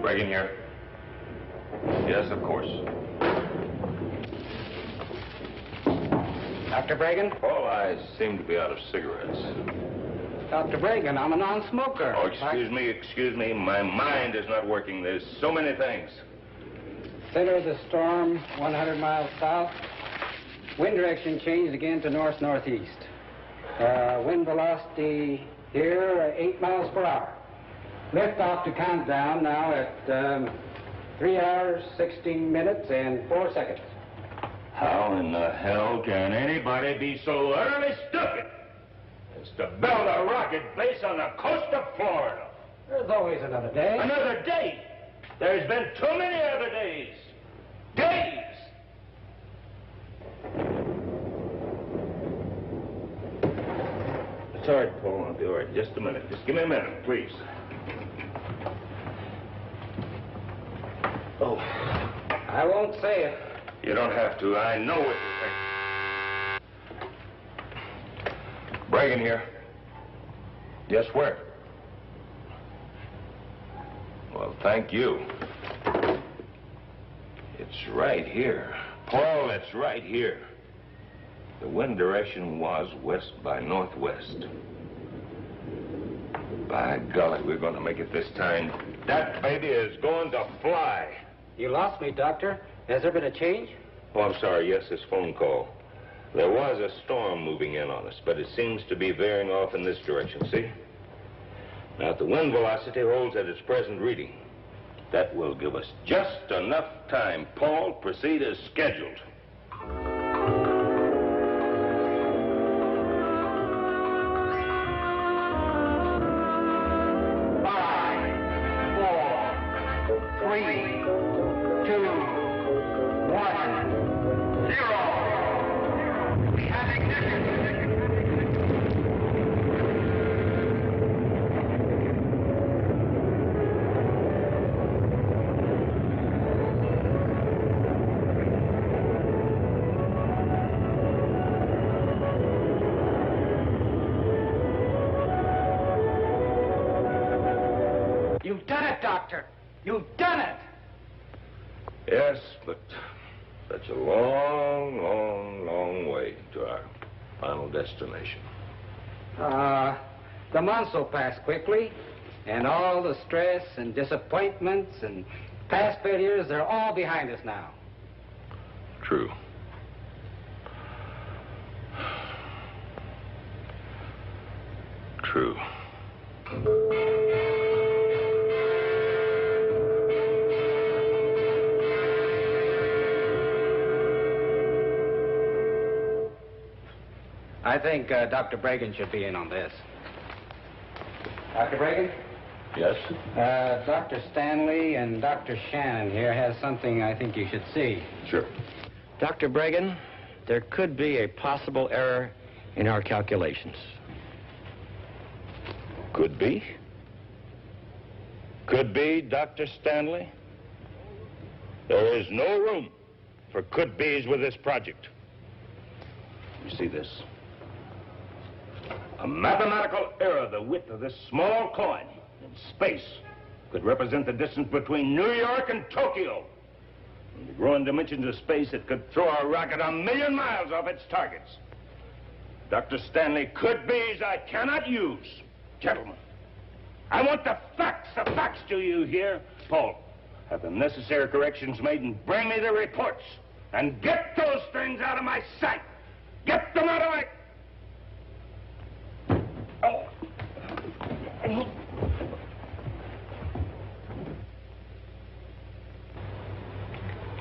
Reagan here. Yes, of course. Dr. Bragan? All eyes seem to be out of cigarettes. Dr. Bragan, I'm a non-smoker. Oh, excuse me. My mind is not working. There's so many things. Center of the storm, 100 miles south. Wind direction changed again to north-northeast. Wind velocity here, 8 miles per hour. Lift off to countdown now at 3 hours, 16 minutes, and 4 seconds. How in the hell can anybody be so utterly stupid as to build a rocket base on the coast of Florida? There's always another day. Another day? There's been too many other days. Days! It's all right, Paul. I'll be all right. Just a minute. Just give me a minute, please. Oh. I won't say it. You don't have to. I know what you think. Bragan here. Yes, where? Well, thank you. It's right here. Paul, it's right here. The wind direction was west by northwest. By golly, we're going to make it this time. That baby is going to fly. You lost me, Doctor. Has there been a change? Oh, I'm sorry. Yes, this phone call. There was a storm moving in on us, but it seems to be veering off in this direction, see? Now, if the wind velocity holds at its present reading, that will give us just enough time. Paul, proceed as scheduled. 3, 2, 1, 0. We have ignition. You've done it, Doctor. You've done it! Yes, but that's a long, long, long way to our final destination. The months will pass quickly, and all the stress and disappointments and past failures, they're all behind us now. True. True. I think Dr. Bragan should be in on this. Dr. Bragan? Yes? Dr. Stanley and Dr. Shannon here has something I think you should see. Sure. Dr. Bragan, there could be a possible error in our calculations. Could be. Could be, Dr. Stanley. There is no room for could-bes with this project. You see this? A mathematical error the width of this small coin in space could represent the distance between New York and Tokyo. In the growing dimensions of space, it could throw a rocket 1,000,000 miles off its targets. Dr. Stanley, could-bes I cannot use. Gentlemen, I want the facts. The facts, do you hear? Paul, have the necessary corrections made and bring me the reports. And get those things out of my sight. Get them out of my... Oh.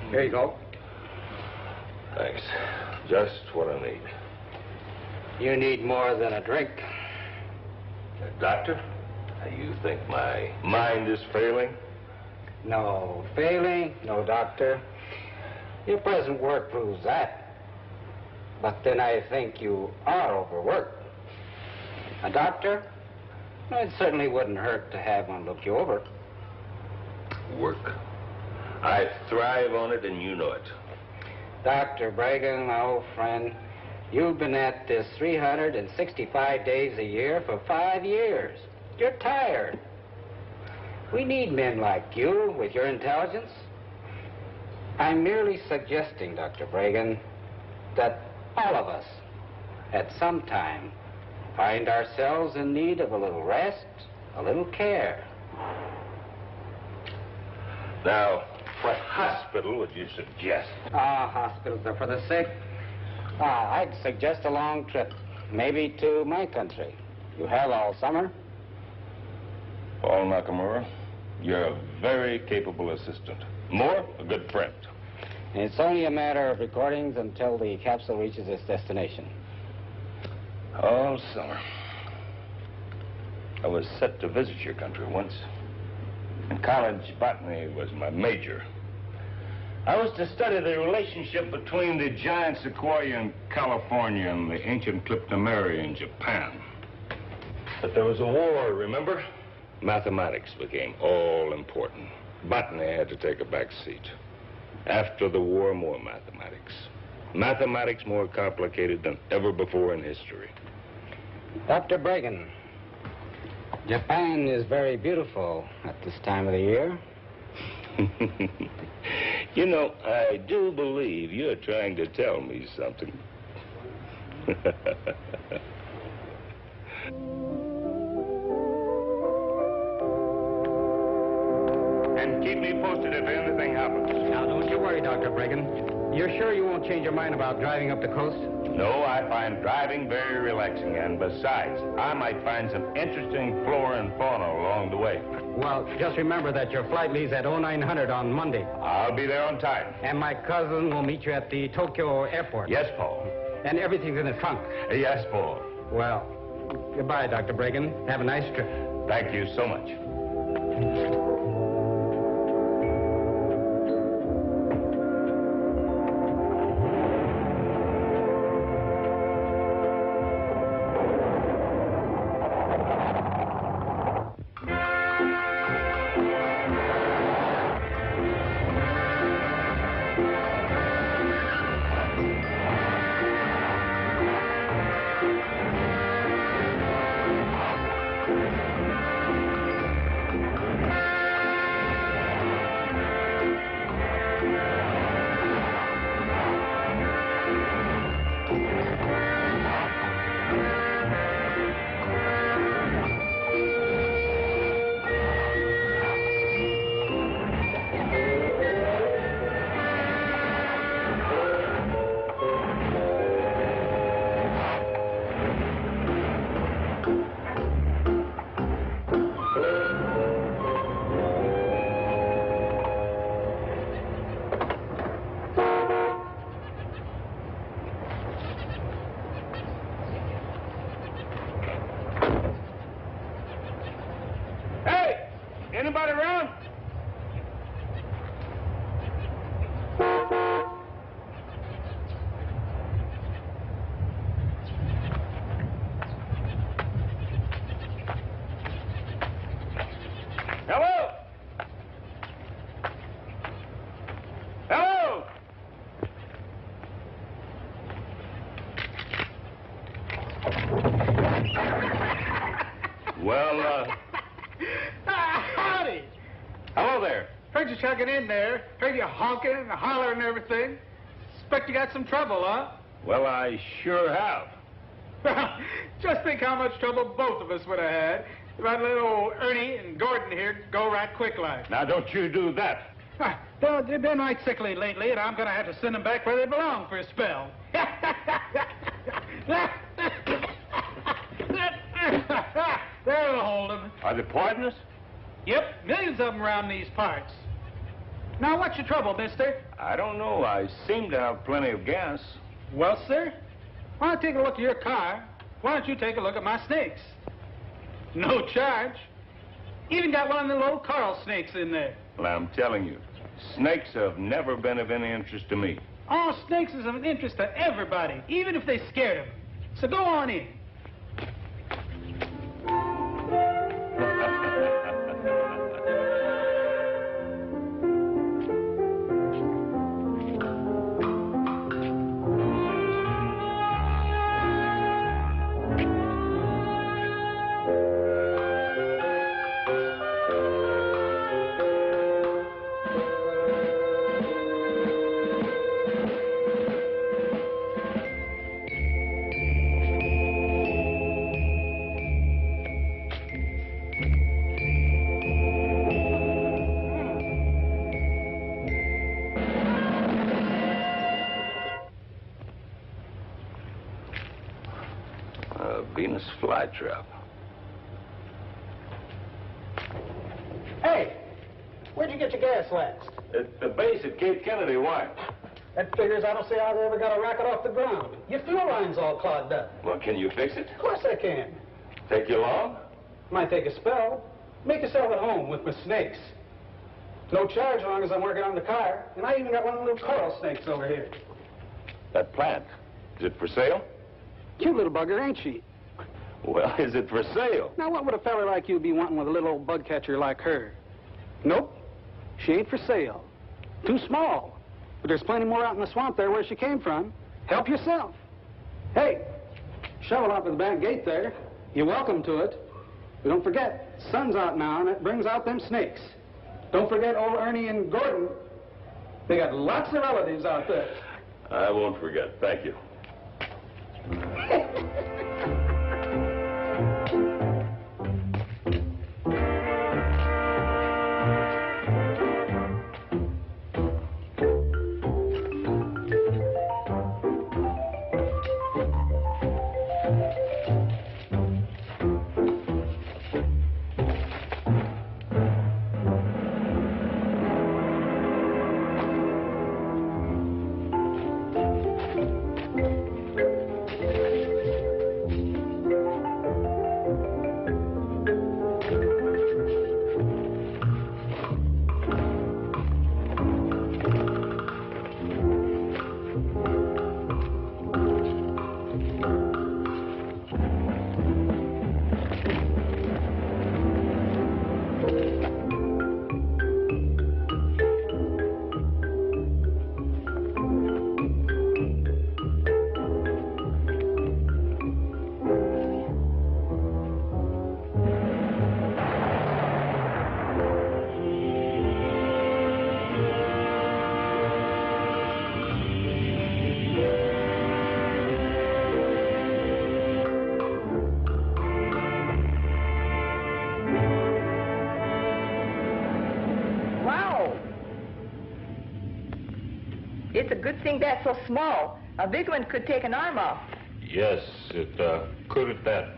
Here you go. Thanks. Just what I need. You need more than a drink. Doctor, you think my mind is failing? No failing, no, Doctor. Your present work proves that. But then I think you are overworked. A doctor? It certainly wouldn't hurt to have one look you over. Work. I thrive on it, and you know it. Dr. Bragan, my old friend, You've been at this 365 days a year for 5 years. You're tired. We need men like you with your intelligence. I'm merely suggesting, Dr. Bragan, that all of us, at some time, find ourselves in need of a little rest, a little care. Now, what hospital would you suggest? Hospitals are for the sick. I'd suggest a long trip, maybe to my country. You have all summer. Paul Nakamura, you're a very capable assistant. More, a good friend. It's only a matter of recordings until the capsule reaches its destination. All summer. I was set to visit your country once. In college, botany was my major. I was to study the relationship between the giant sequoia in California and the ancient cryptomeria in Japan. But there was a war, remember? Mathematics became all important. Botany had to take a back seat. After the war, more mathematics. Mathematics more complicated than ever before in history. Dr. Bragan, Japan is very beautiful at this time of the year. You know, I do believe you're trying to tell me something. And keep me posted if anything happens. Now, don't you worry, Dr. Bragan. You're sure you won't change your mind about driving up the coast? No, I find driving very relaxing, and besides, I might find some interesting flora and fauna along the way. Well, just remember that your flight leaves at 0900 on Monday. I'll be there on time. And my cousin will meet you at the Tokyo airport. Yes, Paul. And everything's in the trunk. Yes, Paul. Well, goodbye, Dr. Bragan. Have a nice trip. Thank you so much. Anybody around? Hello? Hello? Well, Howdy. hello there. Heard you chugging in there. Heard you honking and hollering and everything. Expect you got some trouble, huh? Well, I sure have. Just think how much trouble both of us would have had if I'd let old Ernie and Gordon here go right quick like. Now, don't you do that. They've been right sickly lately, and I'm going to have to send them back where they belong for a spell. There'll hold them. Are they poisonous? Yep, millions of them around these parts. Now, what's your trouble, mister? I don't know. I seem to have plenty of gas. Well, sir, why don't you take a look at your car? Why don't you take a look at my snakes? No charge. Even got one of the little coral snakes in there. Well, I'm telling you, snakes have never been of any interest to me. All snakes is of interest to everybody, even if they're scared of them. So go on in. a Venus flytrap. Hey, where'd you get your gas last? At the base at Cape Kennedy, why? That figures I don't see how they ever got a rocket off the ground. Your fuel line's all clogged up. Well, can you fix it? Of course I can. Take you long? Might take a spell. Make yourself at home with my snakes. No charge as long as I'm working on the car. And I even got one of the little coral snakes over here. That plant, is it for sale? Cute little bugger, ain't she? Well, is it for sale? Now, what would a fella like you be wanting with a little old bug catcher like her? Nope. She ain't for sale. Too small. But there's plenty more out in the swamp there where she came from. Help yourself. Hey, shovel off at the back gate there. You're welcome to it. But don't forget, sun's out now, and it brings out them snakes. Don't forget old Ernie and Gordon. They got lots of relatives out there. I won't forget. Thank you. It's a good thing that's so small. A big one could take an arm off. Yes, it could at that.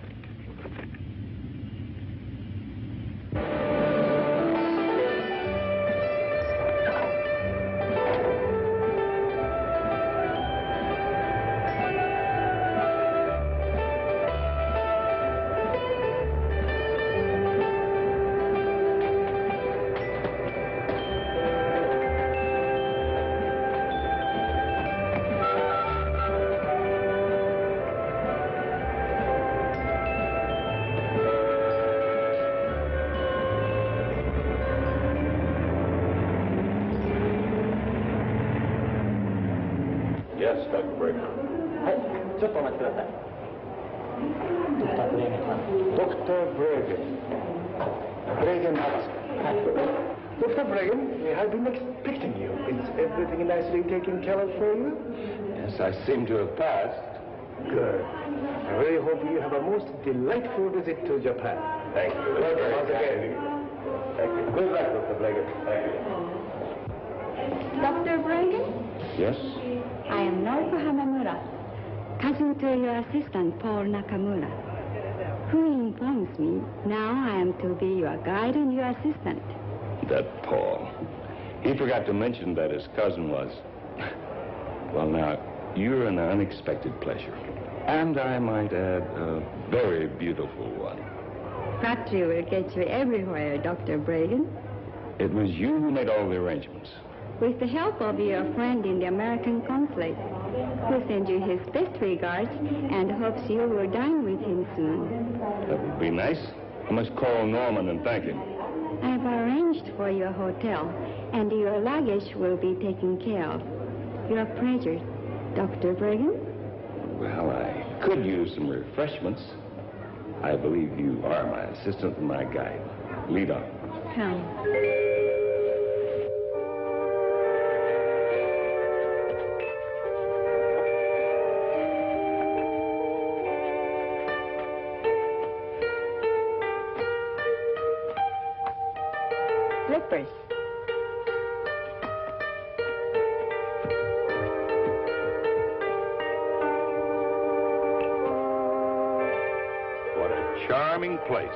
Yes, Dr. Breaker. Dr. Bregan. Bregan Dr. Bregan, I've been expecting you. Is everything nicely taken care of for you? Yes, I seem to have passed. Good. I really hope you have a most delightful visit to Japan. Thank you. Welcome once again. Thank you. Good luck, Dr. Breaker. Thank you. Dr. Bregan? Yes? I am Noriko Hamamura, cousin to your assistant, Paul Nakamura, who informs me now I am to be your guide and your assistant. That Paul. He forgot to mention that his cousin was... Well, now, you're an unexpected pleasure. And I might add, a very beautiful one. Factory will get you everywhere, Dr. Bregan. It was you who made all the arrangements. With the help of your friend in the American consulate, who sends you his best regards and hopes you will dine with him soon. That would be nice. I must call Norman and thank him. I've arranged for your hotel, and your luggage will be taken care of. Your pleasure, Dr. Bregan. Well, I could use some refreshments. I believe you are my assistant and my guide. Lead on. Come. Slippers. charming place.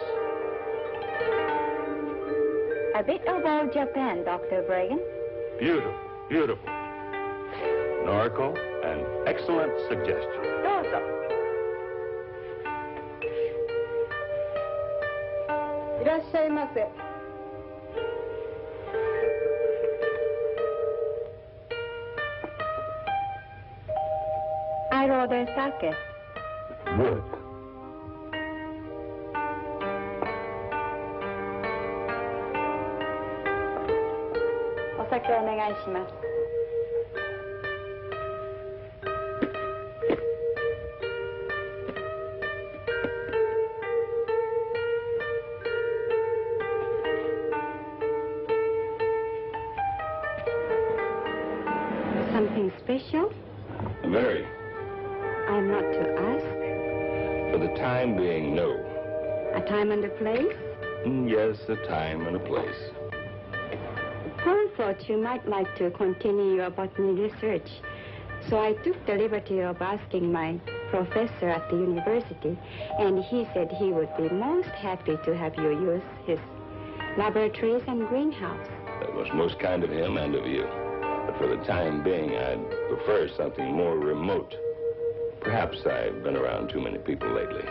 A bit about Japan, Dr. Bregan. Beautiful, beautiful. Norco, an excellent suggestion. どうぞ。いらっしゃいませ。I order sake. Good. お酒お願いします。Something special? Very. I'm not to ask. For the time being, no. A time and a place? Yes, a time and a place. Paul thought you might like to continue your botany research. So I took the liberty of asking my professor at the university, and he said he would be most happy to have you use his laboratories and greenhouse. That was most kind of him and of you. But for the time being, I'd prefer something more remote. Perhaps I've been around too many people lately.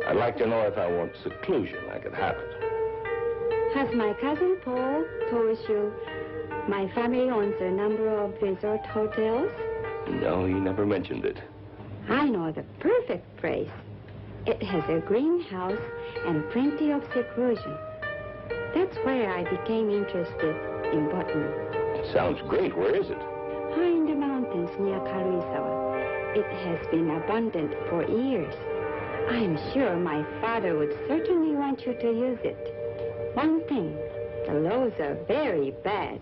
I'd like to know if I want seclusion, I could have it. Has my cousin Paul told you my family owns a number of resort hotels? No, he never mentioned it. I know the perfect place. It has a greenhouse and plenty of seclusion. That's where I became interested in botany. It sounds great. Where is it? High in the mountains near Karuizawa. It has been abundant for years. I'm sure my father would certainly want you to use it. One thing, the laws are very bad.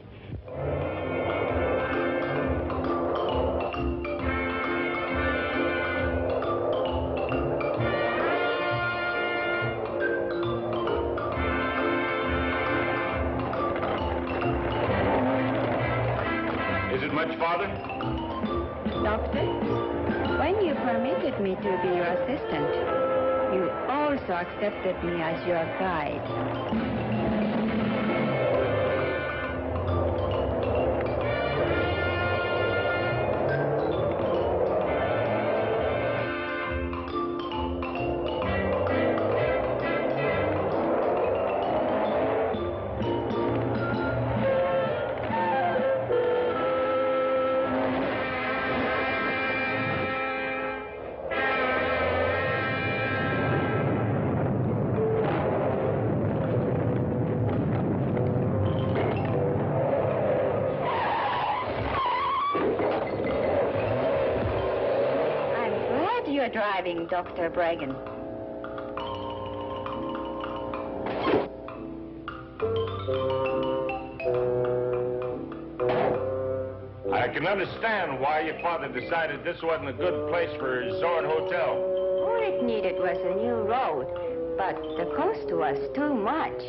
Is it much farther? Doctor, when you permitted me to be your assistant, you also accepted me as your guide. You're driving, Dr. Bregan. I can understand why your father decided this wasn't a good place for a resort hotel. All it needed was a new road, but the cost was too much.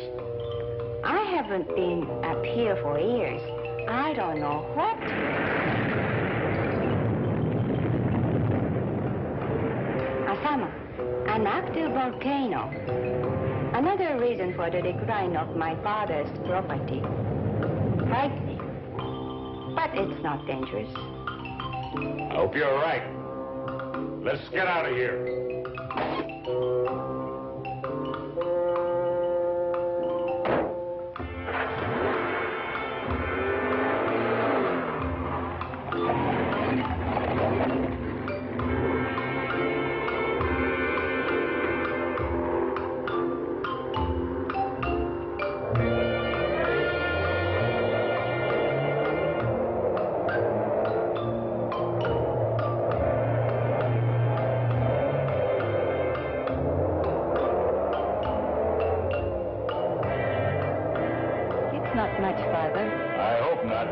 I haven't been up here for years. I don't know what to do. Asama, an active volcano. Another reason for the decline of my father's property. Frightening. But it's not dangerous. I hope you're right. Let's get out of here. Not much farther. I hope not.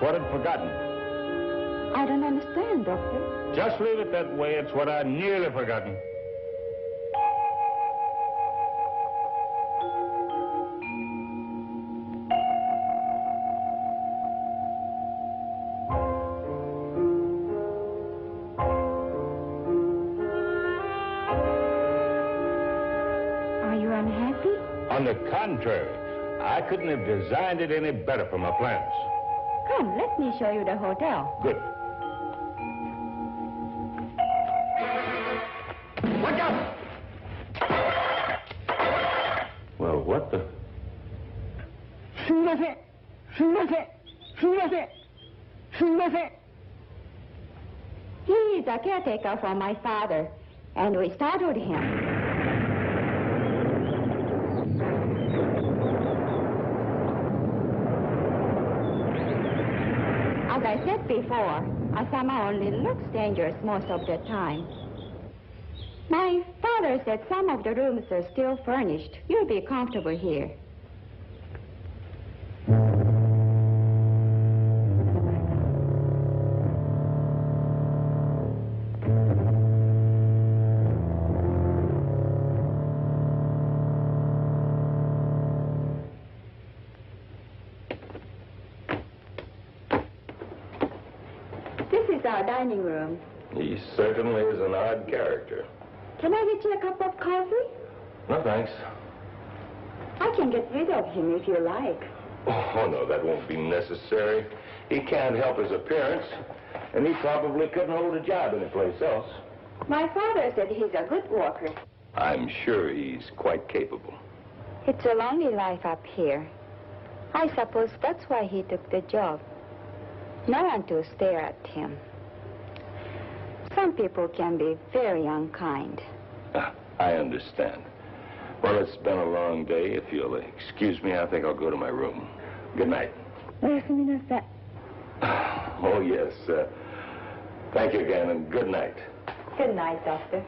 what I'd forgotten. I don't understand, Doctor. Just leave it that way. It's what I'd nearly forgotten. Are you unhappy? On the contrary, I couldn't have designed it any better for my plans. Come, let me show you the hotel. Good. Look out! Well, what the... He is a caretaker for my father, and we startled him. As I said before, a summer only looks dangerous most of the time. My father said some of the rooms are still furnished. You'll be comfortable here. This is our dining room. He certainly is an odd character. Can I get you a cup of coffee? No, thanks. I can get rid of him if you like. Oh, no, that won't be necessary. He can't help his appearance, and he probably couldn't hold a job anyplace else. My father said he's a good worker. I'm sure he's quite capable. It's a lonely life up here. I suppose that's why he took the job. No one to stare at him. Some people can be very unkind. I understand. Well, it's been a long day. If you'll excuse me, I think I'll go to my room. Good night. Oh, yes. Thank you again, and good night. Good night, Doctor.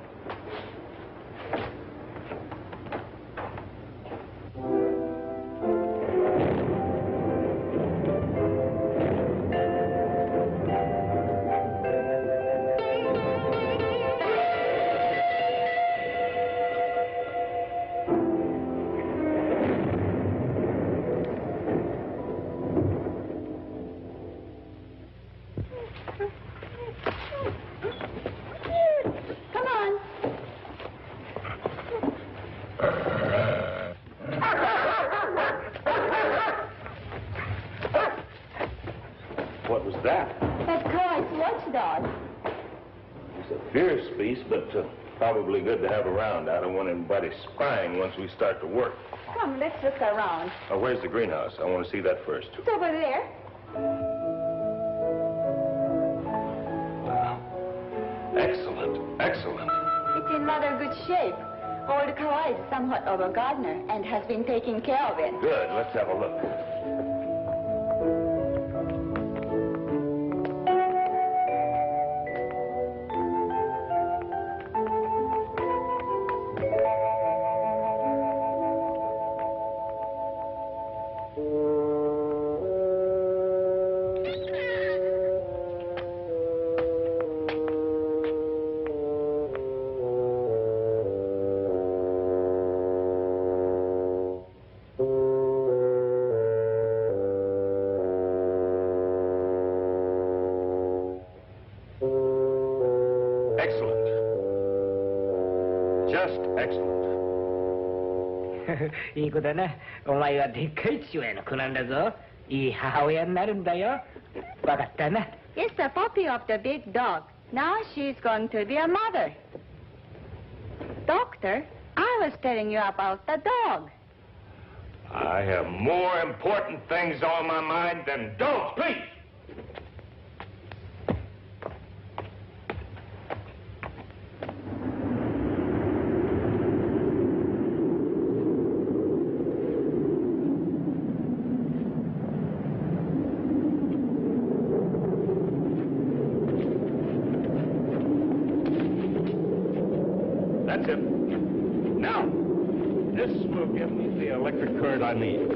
Come on. What was that? That's Clyde's watchdog. It's a fierce beast, but probably good to have around. I don't want anybody spying once we start to work. Come, let's look around. Where's the greenhouse? I want to see that first. It's over there. Wow. Excellent. Excellent. It's in rather good shape. Old Clyde is somewhat of a gardener and has been taking care of it. Good. Let's have a look. Excellent. Just excellent. いい子だな。お前はでっかい父親の子なんだぞ。いい母親になるんだよ。わかったな。It's the puppy of the big dog. Now she's going to be a mother. Doctor, I was telling you about the dog. I have more important things on my mind than dogs, please. That's it. Now, this will give me the electric current I need.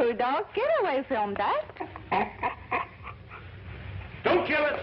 bulldog. Get away from that. Don't kill it!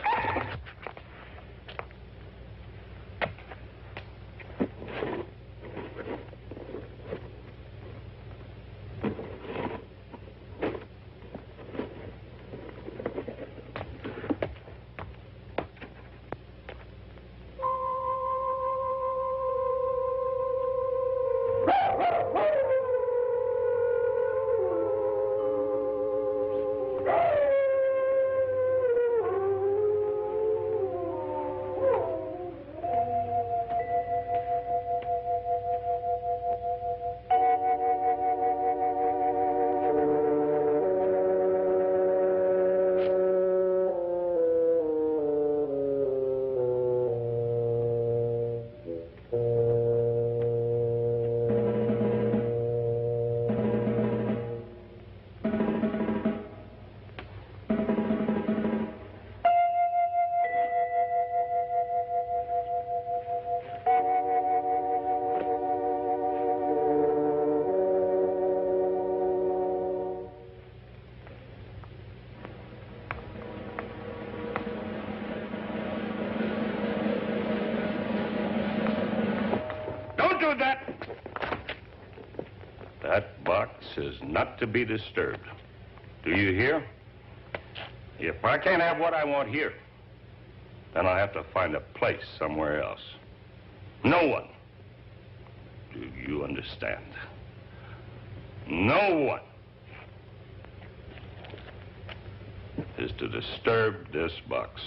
That box is not to be disturbed. Do you hear? If I can't have what I want here, then I'll have to find a place somewhere else. No one, do you understand? No one is to disturb this box.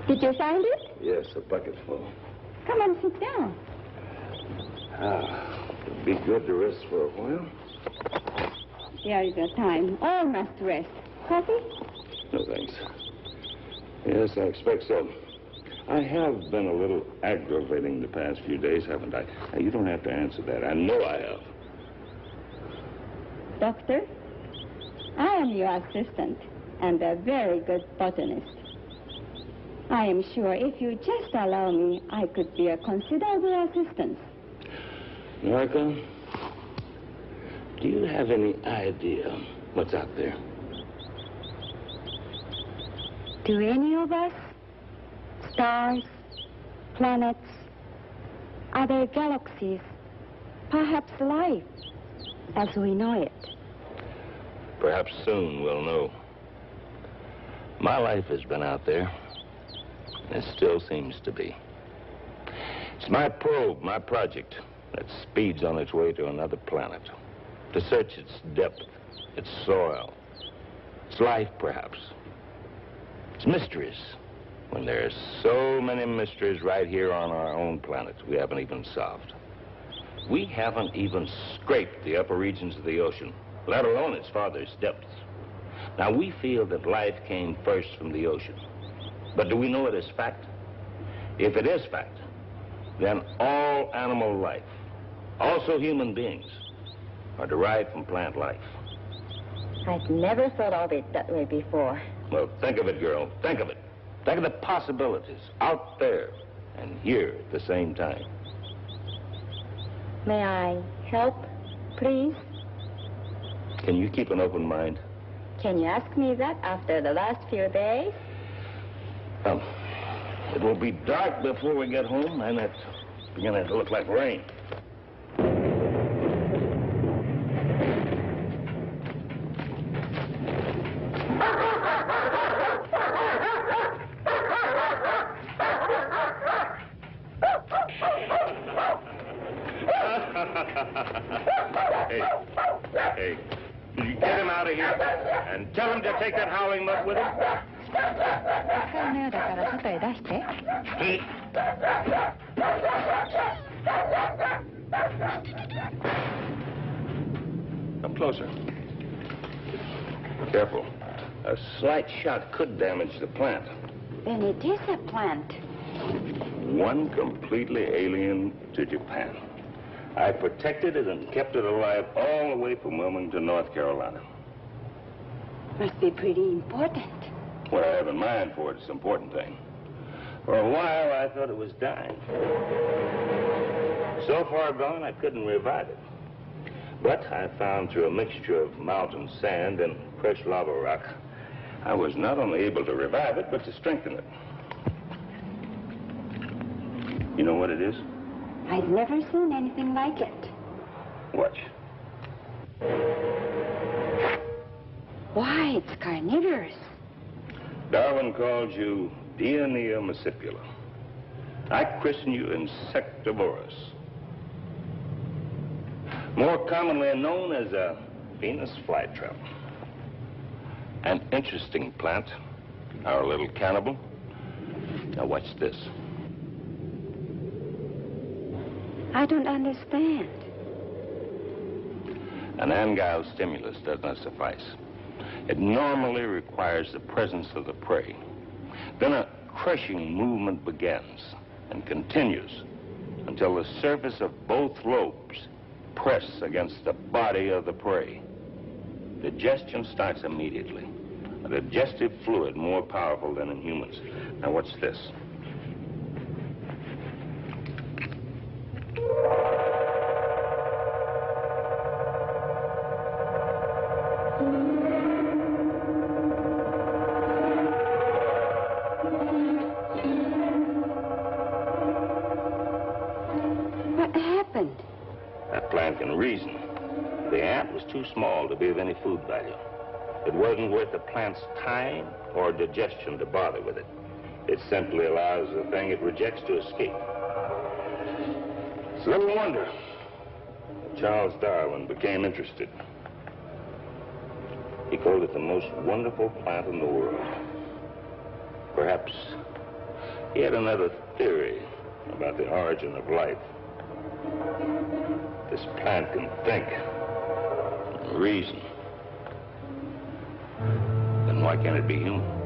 Did you find it? Yes, a bucket full. Come on, sit down. It'd be good to rest for a while. Here is your time. All must rest. Coffee? No, thanks. Yes, I expect so. I have been a little aggravating the past few days, haven't I? Now, you don't have to answer that. I know I have. Doctor, I am your assistant and a very good botanist. I am sure if you just allow me, I could be a considerable assistance. America, do you have any idea what's out there? Do any of us? Stars, planets, other galaxies, perhaps life as we know it. Perhaps soon we'll know. My life has been out there. It still seems to be. It's my probe, my project, that speeds on its way to another planet. To search its depth, its soil, its life, perhaps. Its mysteries. When there are so many mysteries right here on our own planet we haven't even solved. We haven't even scraped the upper regions of the ocean, let alone its farthest depths. Now, we feel that life came first from the ocean. But do we know it as fact? If it is fact, then all animal life, also human beings, are derived from plant life. I've never thought of it that way before. Well, think of it, girl. Think of it. Think of the possibilities out there and here at the same time. May I help, please? Can you keep an open mind? Can you ask me that after the last few days? It will be dark before we get home, and it's beginning to look like rain. Hey, you get him out of here and tell him to take that howling mutt with him. 使うのよだから外へ出して。Come closer. Careful. A slight shot could damage the plant. Then it is a plant. One completely alien to Japan. I protected it and kept it alive all the way from Wilmington, North Carolina. Must be pretty important. What I have in mind for it is the important thing. For a while, I thought it was dying. So far gone, I couldn't revive it. But I found through a mixture of mountain sand and fresh lava rock, I was not only able to revive it, but to strengthen it. You know what it is? I've never seen anything like it. Watch. Why, it's carnivorous. Darwin calls you Dionea muscipula. I christen you Insectivorous. More commonly known as a Venus flytrap. An interesting plant, our little cannibal. Now watch this. I don't understand. An angile stimulus does not suffice. It normally requires the presence of the prey. Then a crushing movement begins and continues until the surface of both lobes press against the body of the prey. Digestion starts immediately. A digestive fluid more powerful than in humans. Now what's this? What happened? That plant can reason. The ant was too small to be of any food value. It wasn't worth the plant's time or digestion to bother with it. It simply allows the thing it rejects to escape. It's little wonder that Charles Darwin became interested. He called it the most wonderful plant in the world. Perhaps he had another theory about the origin of life. This plant can think, reason. Then why can't it be human?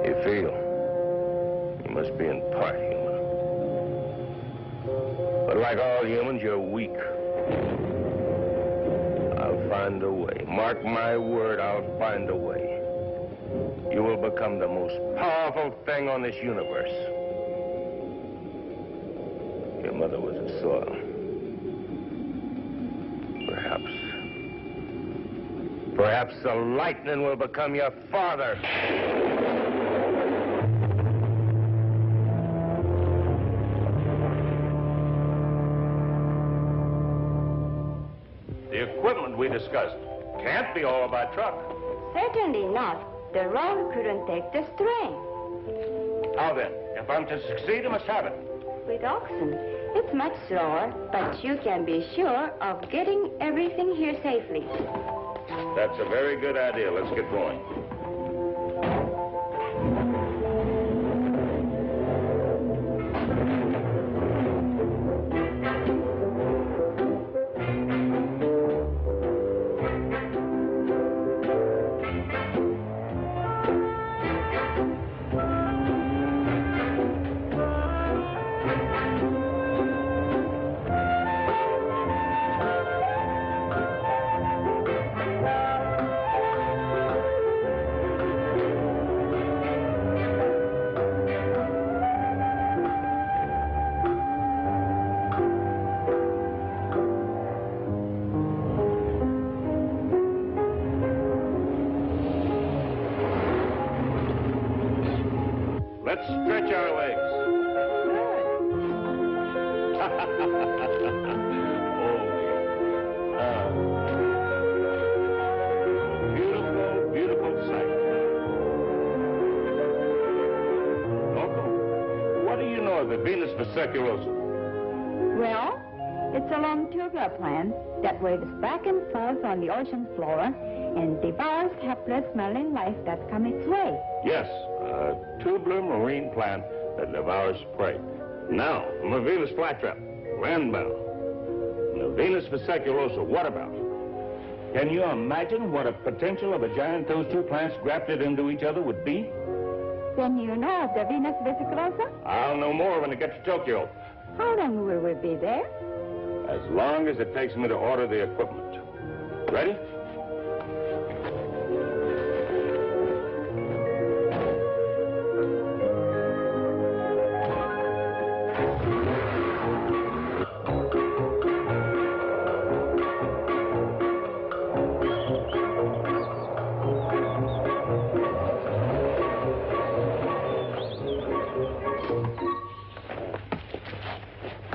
You feel? You must be in part human. But like all humans, you're weak. I'll find a way. Mark my word, I'll find a way. You will become the most powerful thing on this universe. Your mother was a soil. Perhaps the lightning will become your father. The equipment we discussed can't be all by truck. Certainly not. The road couldn't take the strain. How then? If I'm to succeed, I must have it. With oxen, it's much slower, but you can be sure of getting everything here safely. That's a very good idea. Let's get going. Let's stretch our legs. Beautiful, beautiful sight. Loco, what do you know of the Venus vesiculosa? Well, it's a long tubular plant that waves back and forth on the ocean floor and devours helpless marine life that come its way. Yes, a tubular marine plant that devours prey. Now, from a Venus flytrap, landbound. And the Venus vesiculosa, what about? Can you imagine what a potential of a giant those two plants grafted into each other would be? Then you know of the Venus vesiculosa? I'll know more when I get to Tokyo. How long will we be there? As long as it takes me to order the equipment. Ready?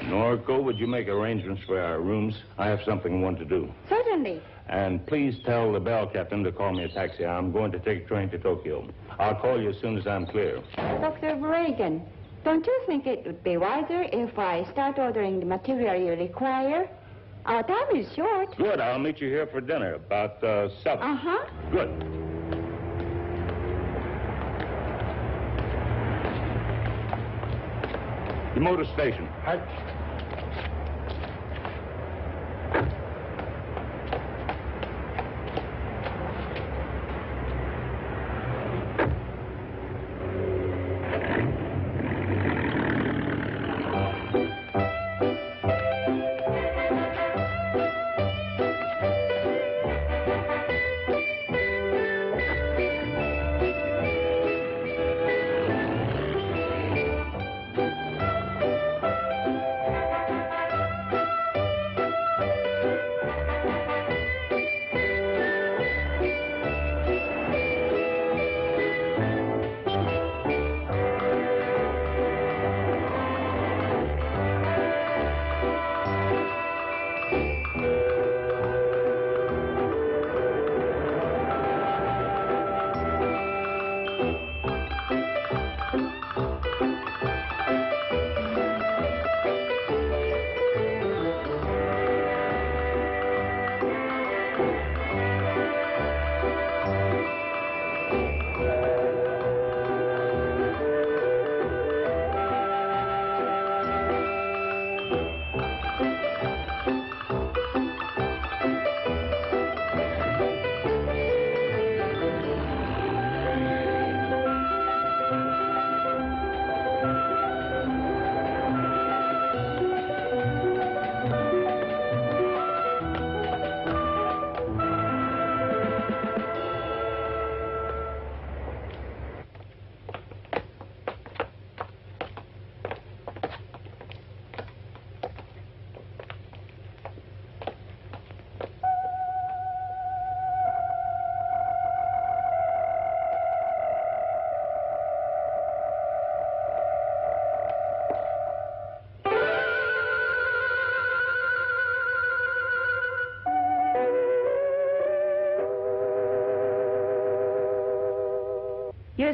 Norco, would you make arrangements for our rooms? I have something I want to do. Certainly. And please tell the bell captain to call me a taxi. I'm going to take a train to Tokyo. I'll call you as soon as I'm clear. Dr. Reagan, don't you think it would be wiser if I start ordering the material you require? Our time is short. Good. I'll meet you here for dinner about 7. Uh-huh. Good. The motor station.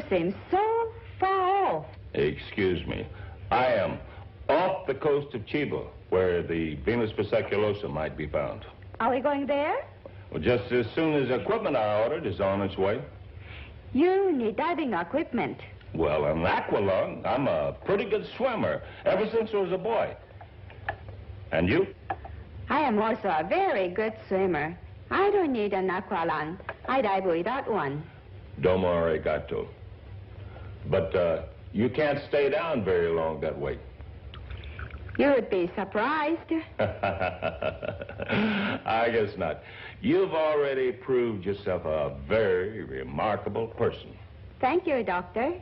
You seem so far off. Excuse me. I am off the coast of Chiba, where the Venus Vesciculosa might be found. Are we going there? Well, just as soon as equipment I ordered is on its way. You need diving equipment. Well, an aqualung. I'm a pretty good swimmer, ever since I was a boy. And you? I am also a very good swimmer. I don't need an aqualung. I dive without one. Domo arigato. But, you can't stay down very long that way. You would be surprised. I guess not. You've already proved yourself a very remarkable person. Thank you, Doctor.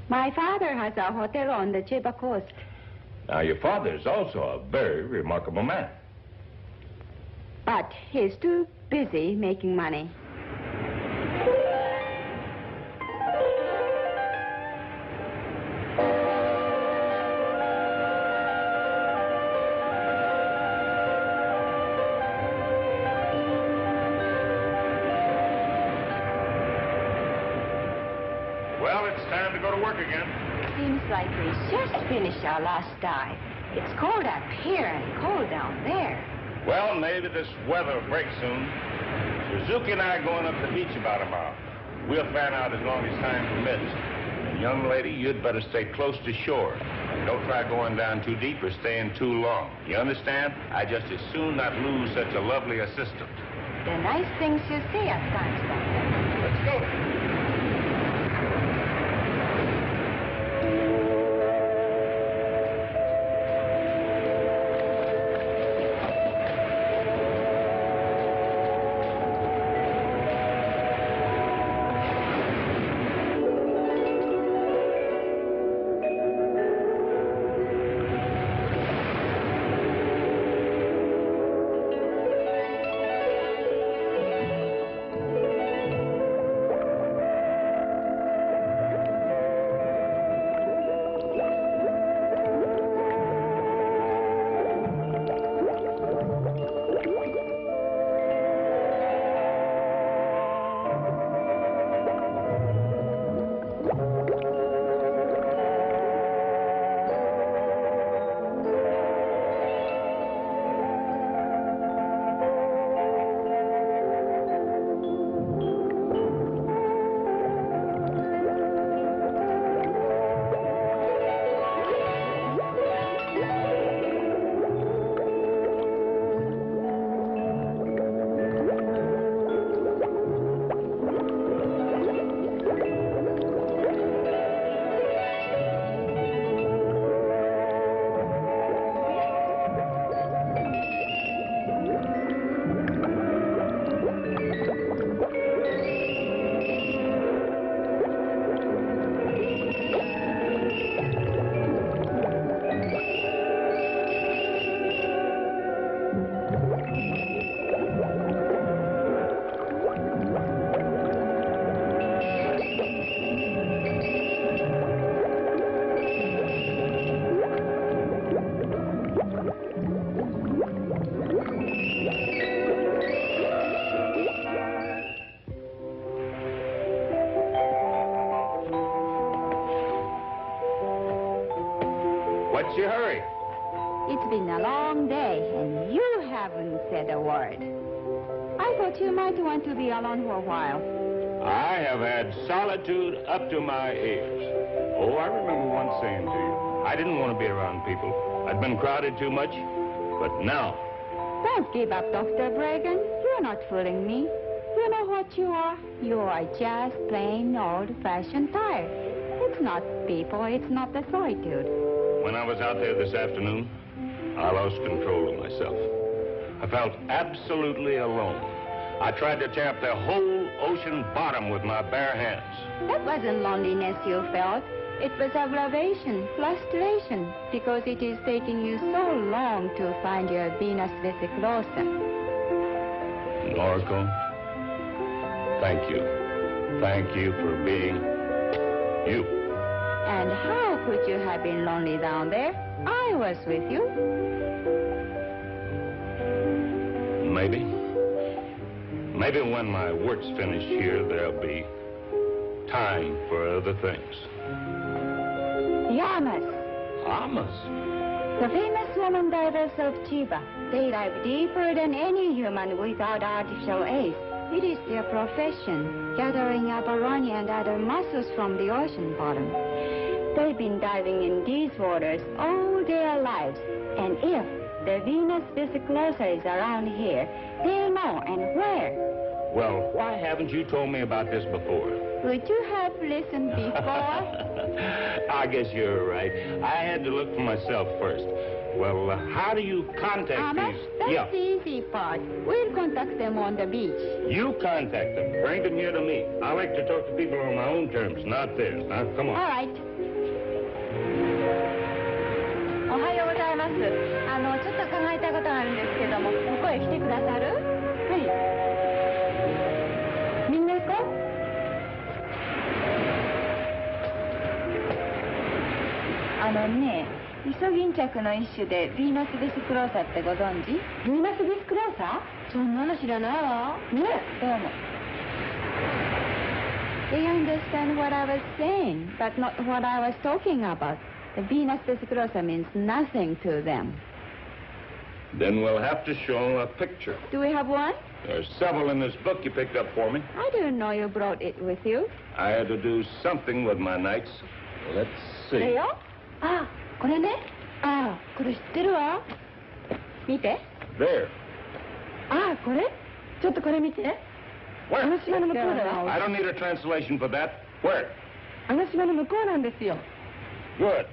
My father has a hotel on the Chiba coast. Now, your father's also a very remarkable man. But he's too busy making money. Well, it's time to go to work again. Seems like we just finished our last dive. It's cold up here and cold down there. Well, maybe this weather will break soon. Suzuki and I are going up the beach about a mile. We'll fan out as long as time permits. And young lady, you'd better stay close to shore. And don't try going down too deep or staying too long. You understand? I just as soon not lose such a lovely assistant. The nice things you say at times, Doctor. Let's go. What's your hurry? It's been a long day, and you haven't said a word. I thought you might want to be alone for a while. I have had solitude up to my ears. Oh, I remember once saying to you, I didn't want to be around people. I'd been crowded too much. But now... Don't give up, Dr. Bregan. You're not fooling me. You know what you are? You are just plain old-fashioned tired. It's not people, it's not the solitude. When I was out there this afternoon, I lost control of myself. I felt absolutely alone. I tried to tear up the whole ocean bottom with my bare hands. That wasn't loneliness you felt. It was aggravation, frustration, because it is taking you so long to find your Venus Vesciculosa. Noriko, thank you. Thank you for being you. And how could you have been lonely down there? I was with you. Maybe when my work's finished here, there'll be time for other things. The Amas, Amas? the famous woman divers of Chiba. They dive deeper than any human without artificial aid. It is their profession, gathering abalone and other mussels from the ocean bottom. They've been diving in these waters all their lives, and if the Venus vesiclosa is around here, they'll know and where. Well, why haven't you told me about this before? Would you have listened before? I guess you're right. I had to look for myself first. Well, how do you contact Amas, these? that's the easy part. We'll contact them on the beach. You contact them. Bring them here to me. I like to talk to people on my own terms, not theirs. Now, come on. All right. おはようございます。ちょっと考えたことがあるんですけども、ここへ来てくださる？はい。みんな行こう。ね、イソギンチャクの一種でヴィーナスベスクローサってご存知？ヴィーナスベスクローサ？そんなの知らないわ。ね、どうも。They understand what I was saying, but not what I was talking about. The Venus vesiclosa means nothing to them. Then we'll have to show them a picture. Do we have one? There's several in this book you picked up for me. I didn't know you brought it with you. I had to do something with my nights. Let's see. これよ。あ、これね。あ、これ知ってるわ。見て。There. あ、これ？ちょっとこれ見て。 Where? あの島の向こうだよ。 I don't need a translation for that. Where? あの島の向こうなんですよ。 Good.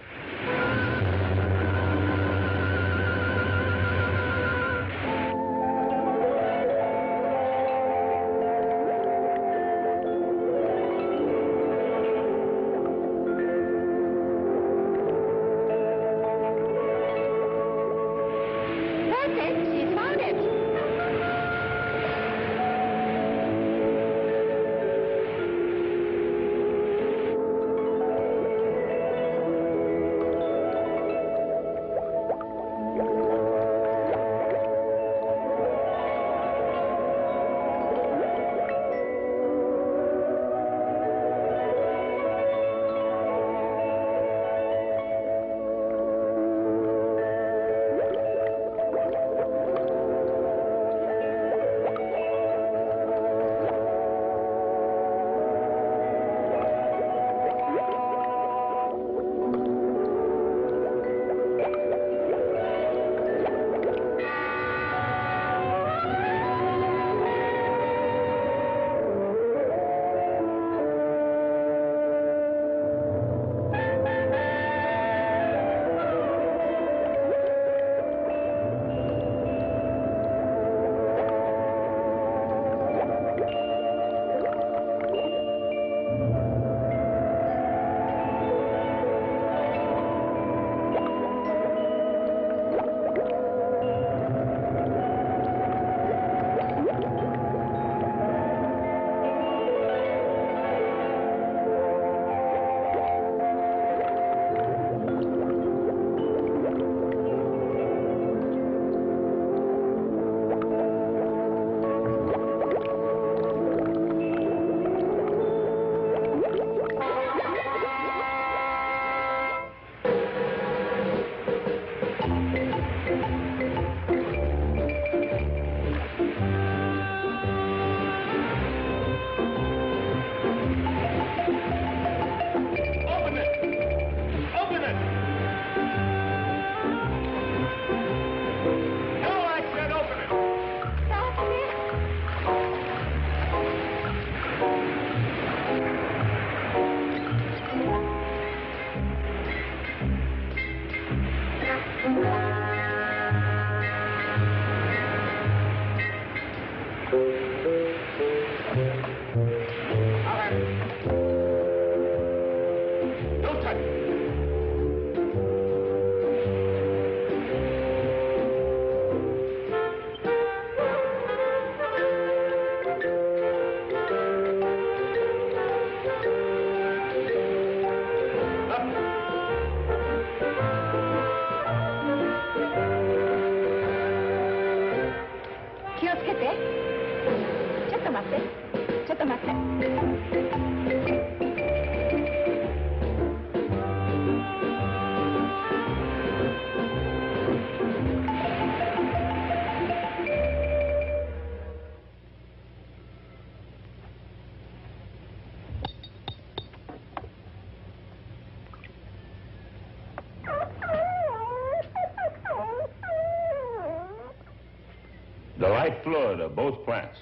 life fluid of both plants,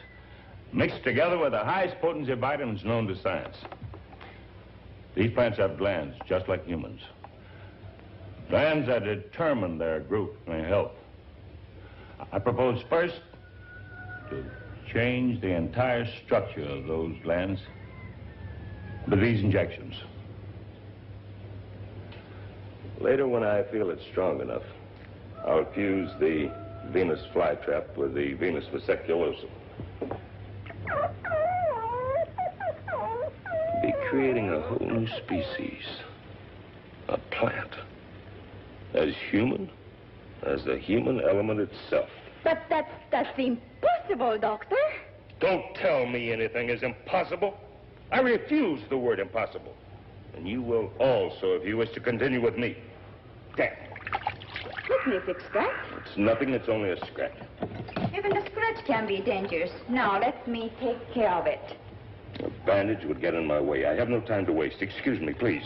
mixed together with the highest potency vitamins known to science. These plants have glands just like humans. Glands that determine their growth and health. I propose first to change the entire structure of those glands with these injections. Later, when I feel it's strong enough, I'll fuse the venous flytrap with the venous vesiculosum. Be creating a whole new species, a plant, as human as the human element itself. But that's impossible, Doctor. Don't tell me anything is impossible. I refuse the word impossible. And you will also if you wish to continue with me. Okay. Let me extract. It's nothing, it's only a scratch. Even a scratch can be dangerous. Now, let me take care of it. A bandage would get in my way. I have no time to waste. Excuse me, please.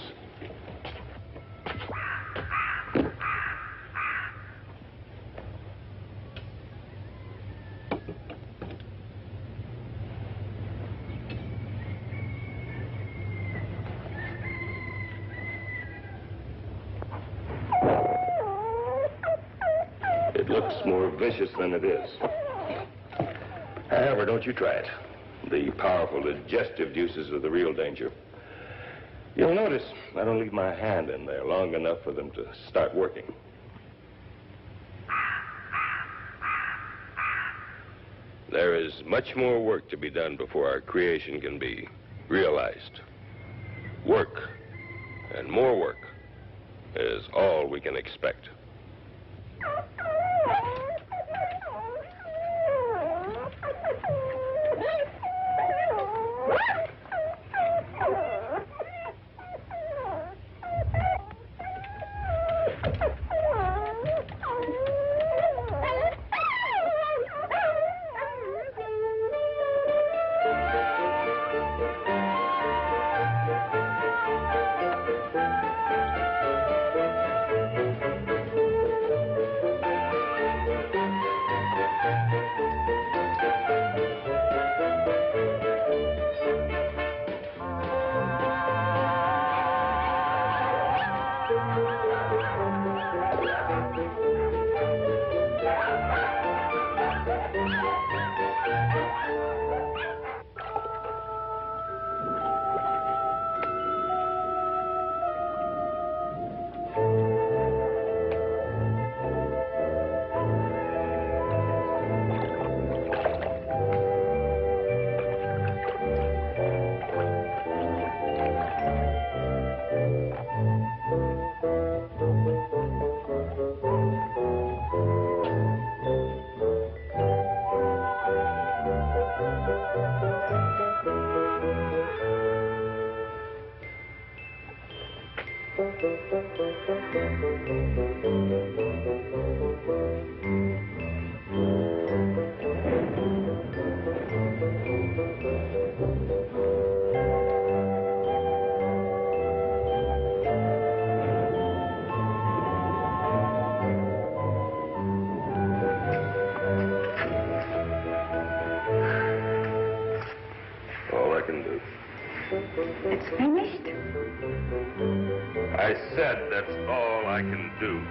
It looks more vicious than it is. However, don't you try it. The powerful digestive juices are the real danger. You'll notice I don't leave my hand in there long enough for them to start working. There is much more work to be done before our creation can be realized. Work, and more work, is all we can expect. It's finished? I said that's all I can do.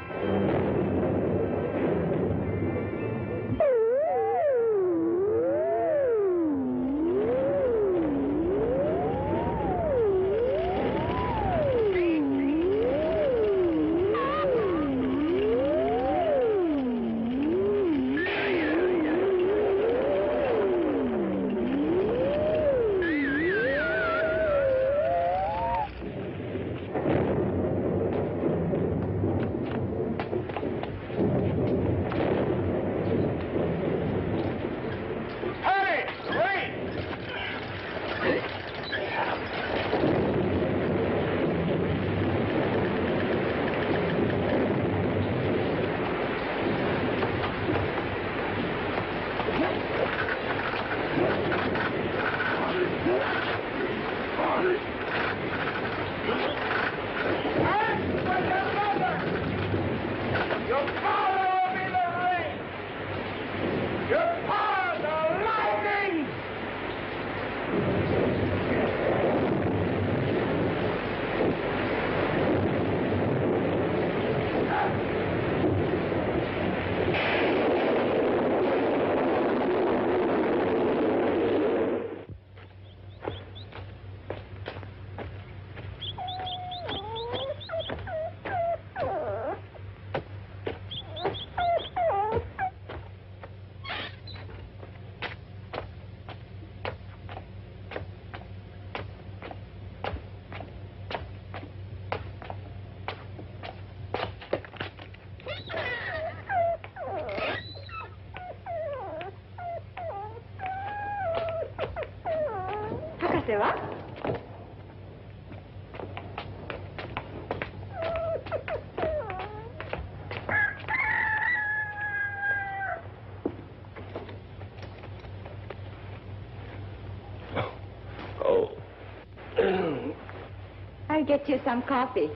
I'll get you some coffee.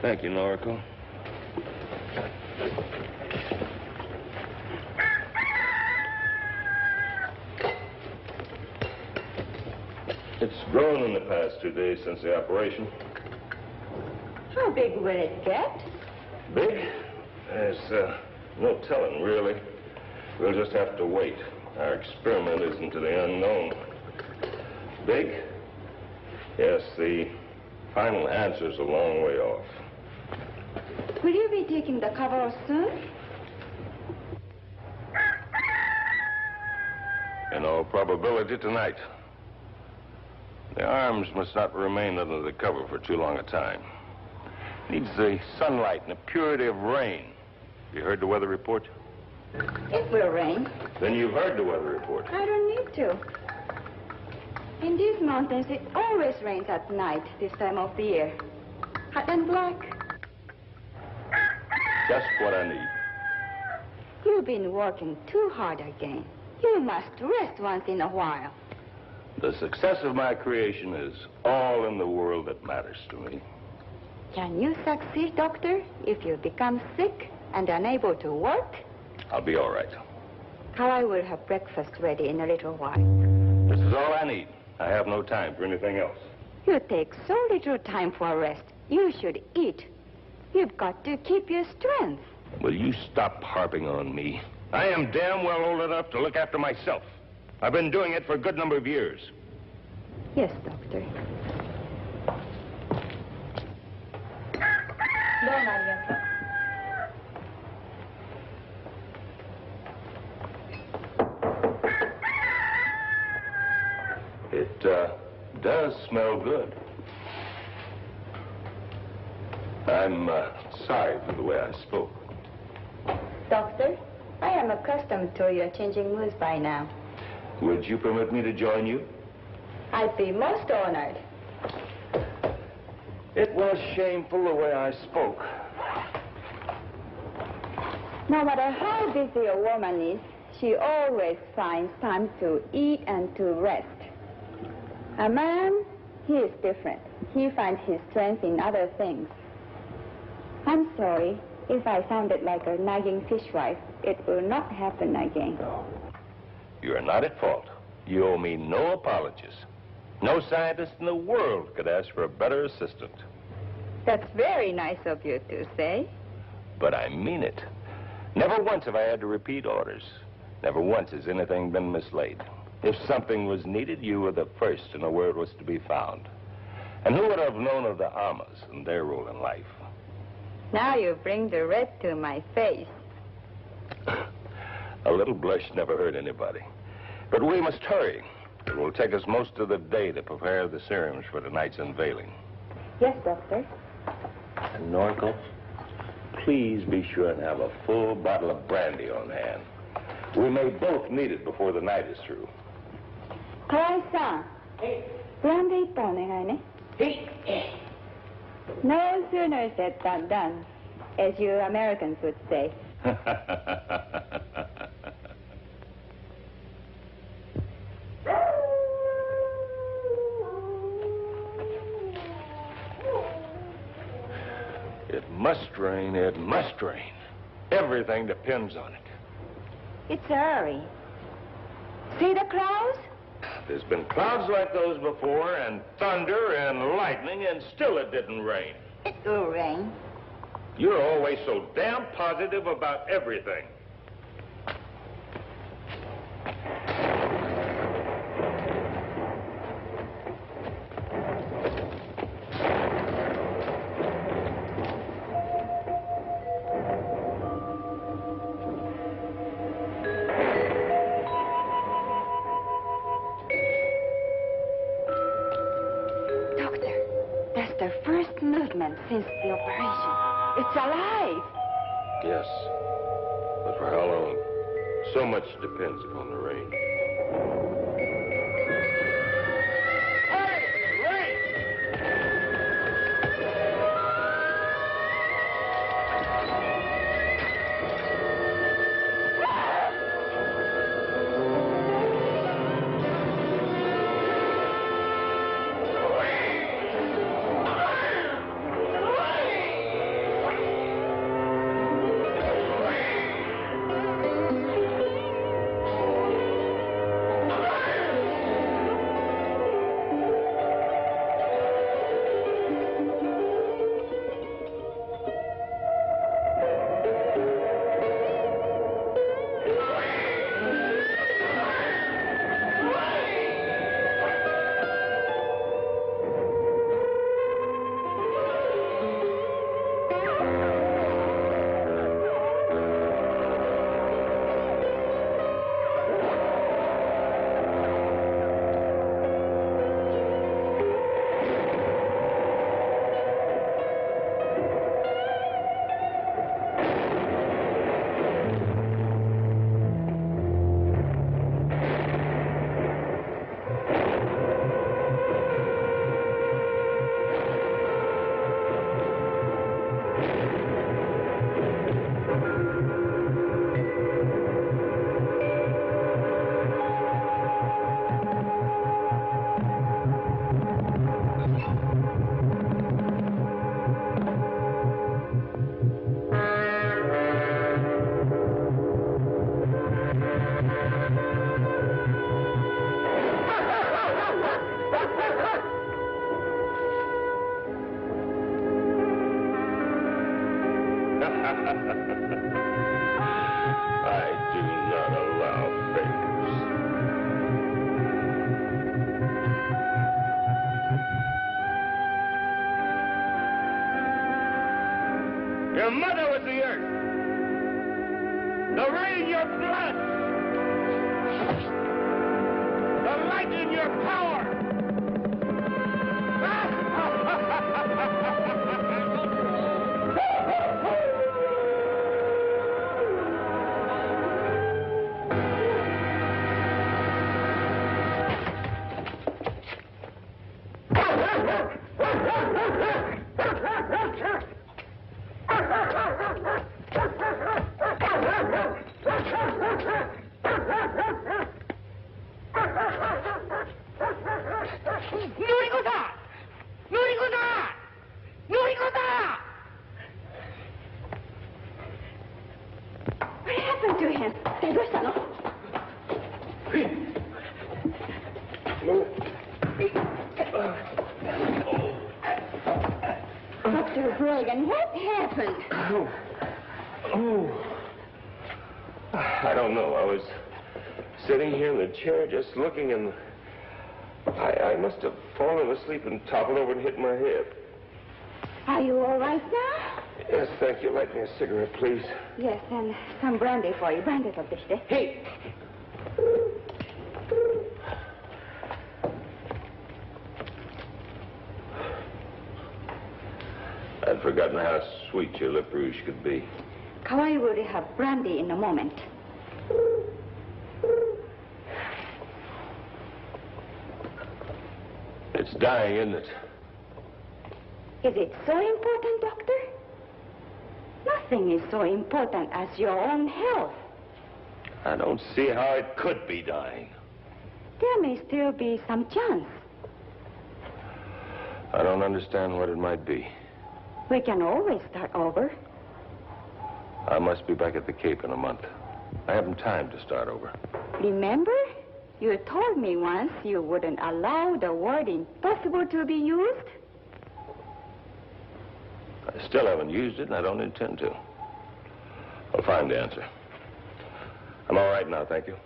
Thank you, Noriko. It's grown in the past 2 days since the operation. How big will it get? Big? There's no telling, really. We'll just have to wait. Our experiment is into the unknown. Big? Yes, the final answer's a long way off. Will you be taking the cover off soon? In all probability, tonight. The arms must not remain under the cover for too long a time. Needs the sunlight and the purity of rain. You heard the weather report? It will rain. Then you've heard the weather report. I don't need to. In these mountains, it always rains at night this time of the year. Hot and black. Just what I need. You've been working too hard again. You must rest once in a while. The success of my creation is all in the world that matters to me. Can you succeed, Doctor, if you become sick and unable to work? I'll be all right. How I will have breakfast ready in a little while. This is all I need. I have no time for anything else. You take so little time for rest. You should eat. You've got to keep your strength. Will you stop harping on me? I am damn well old enough to look after myself. I've been doing it for a good number of years. Yes, Doctor. It does smell good. I'm sorry for the way I spoke. Doctor, I am accustomed to your changing moods by now. Would you permit me to join you? I'd be most honored. It was shameful the way I spoke. No matter how busy a woman is, she always finds time to eat and to rest. A man, he is different. He finds his strength in other things. I'm sorry if I sounded like a nagging fishwife. It will not happen again. No. You're not at fault. You owe me no apologies. No scientist in the world could ask for a better assistant. That's very nice of you to say. But I mean it. Never once have I had to repeat orders. Never once has anything been mislaid. If something was needed, you were the first to know where it was to be found. And who would have known of the Amas and their role in life? Now you bring the red to my face. A little blush never hurt anybody. But we must hurry. It will take us most of the day to prepare the serums for tonight's unveiling. Yes, Doctor. And Noriko, please be sure and have a full bottle of brandy on hand. We may both need it before the night is through. Kawai-san. Brandy ito onegai ne. No sooner said than done, as you Americans would say. It must rain, it must rain. Everything depends on it. It's early. See the clouds? There's been clouds like those before, and thunder and lightning, and still it didn't rain. It will rain. You're always so damn positive about everything. Since the operation. It's alive. Yes. But for how long? So much depends upon the rain. Hey, rain! I do not allow favors. Your mother was the earth. The rain, your blood. The light in your power. What happened to him? Dr. Brogan, what happened? I don't know. I was sitting here in the chair just looking, and I must have fallen asleep and toppled over and hit my head. Are you all right now? Yes, thank you. Light me a cigarette, please. Yes, and some brandy for you. Brandy for this. Hey! I'd forgotten how sweet your lip rouge could be. Kawai will have brandy in a moment. It's dying, isn't it? Is it so important, Doctor? Nothing is so important as your own health. I don't see how it could be dying. There may still be some chance. I don't understand what it might be. We can always start over. I must be back at the Cape in a month. I haven't time to start over. Remember? You told me once you wouldn't allow the word impossible to be used. I still haven't used it, and I don't intend to. I'll find the answer. I'm all right now, thank you.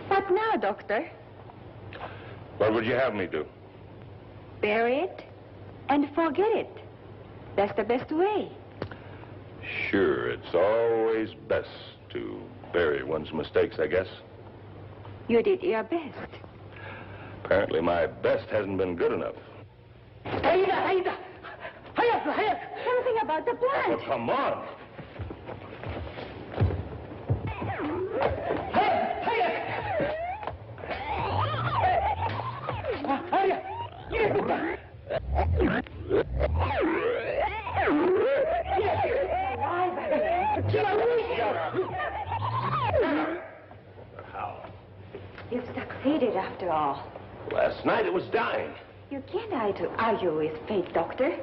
What now, Doctor? What would you have me do? Bury it and forget it. That's the best way. Sure, it's always best to bury one's mistakes, I guess. You did your best. Apparently my best hasn't been good enough. Aida! Hayat! Something about the plant. Well, come on. How? You've succeeded after all. Last night it was dying. You can't argue with fate, Doctor.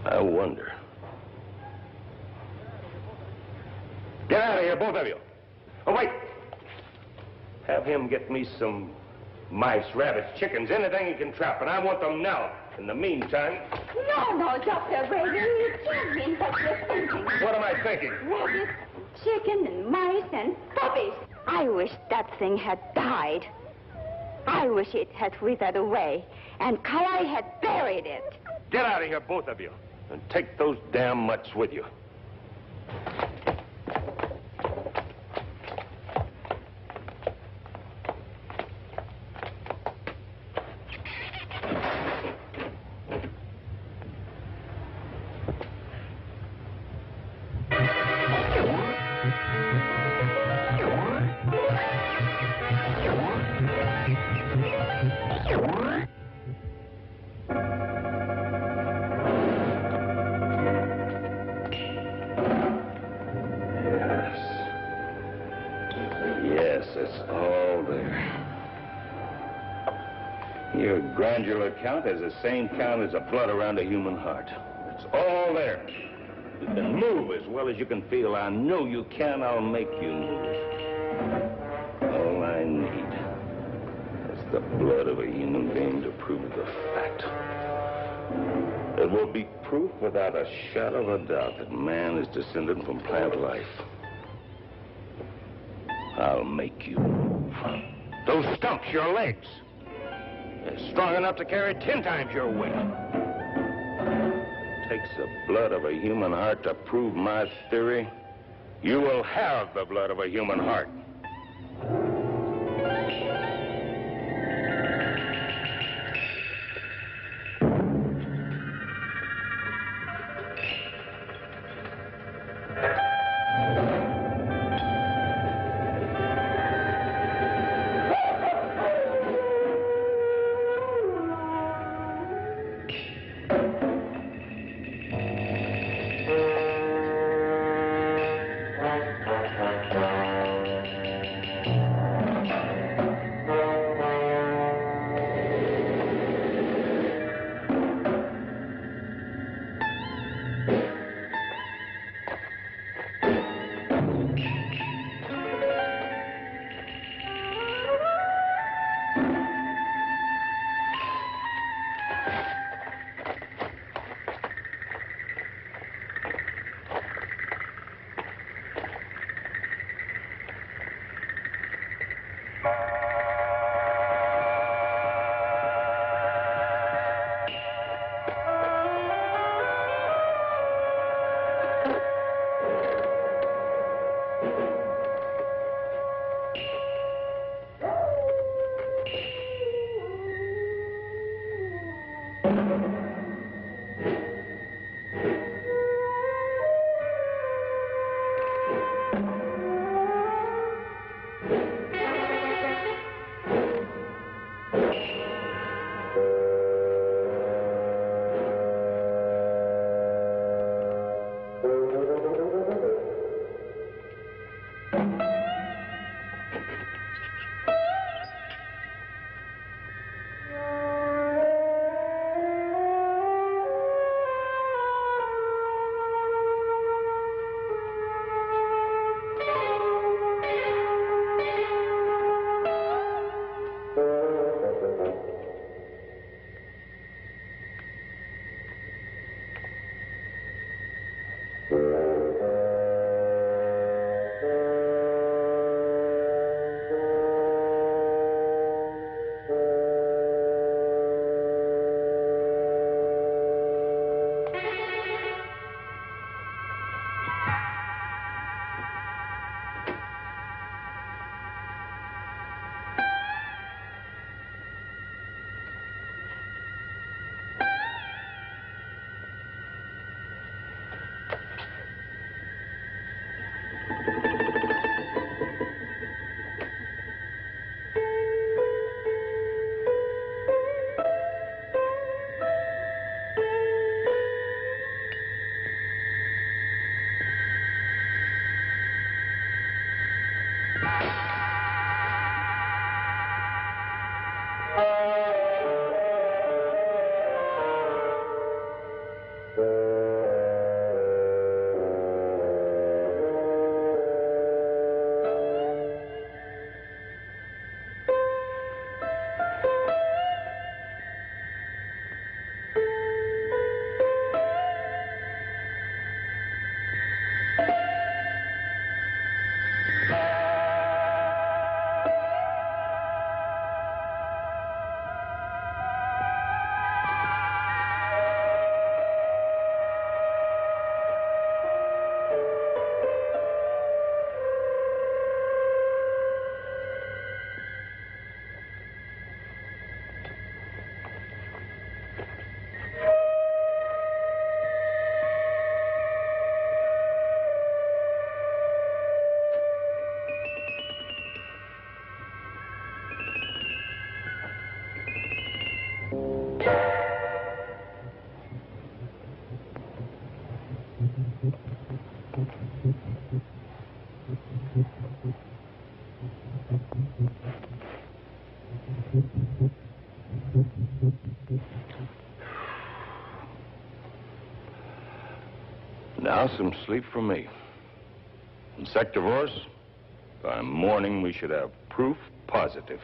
I wonder. Get out of here, both of you. Oh, wait. Have him get me some mice, rabbits, chickens, anything he can trap, and I want them now. In the meantime... No, Dr. Brady, you can't mean what you're thinking. What am I thinking? Rabbits, chicken, and mice, and puppies. I wish that thing had died. I wish it had withered away, and Kalai had buried it. Get out of here, both of you, and take those damn mutts with you. Your grandular count has the same count as the blood around a human heart. It's all there. You can move as well as you can feel. I know you can. I'll make you move. All I need is the blood of a human being to prove the fact. It will be proof without a shadow of a doubt that man is descended from plant life. I'll make you move. Those stumps, your legs. They're strong enough to carry 10 times your weight. It takes the blood of a human heart to prove my theory. You will have the blood of a human heart. Now some sleep for me. In Sector Vorse, by morning we should have proof positive.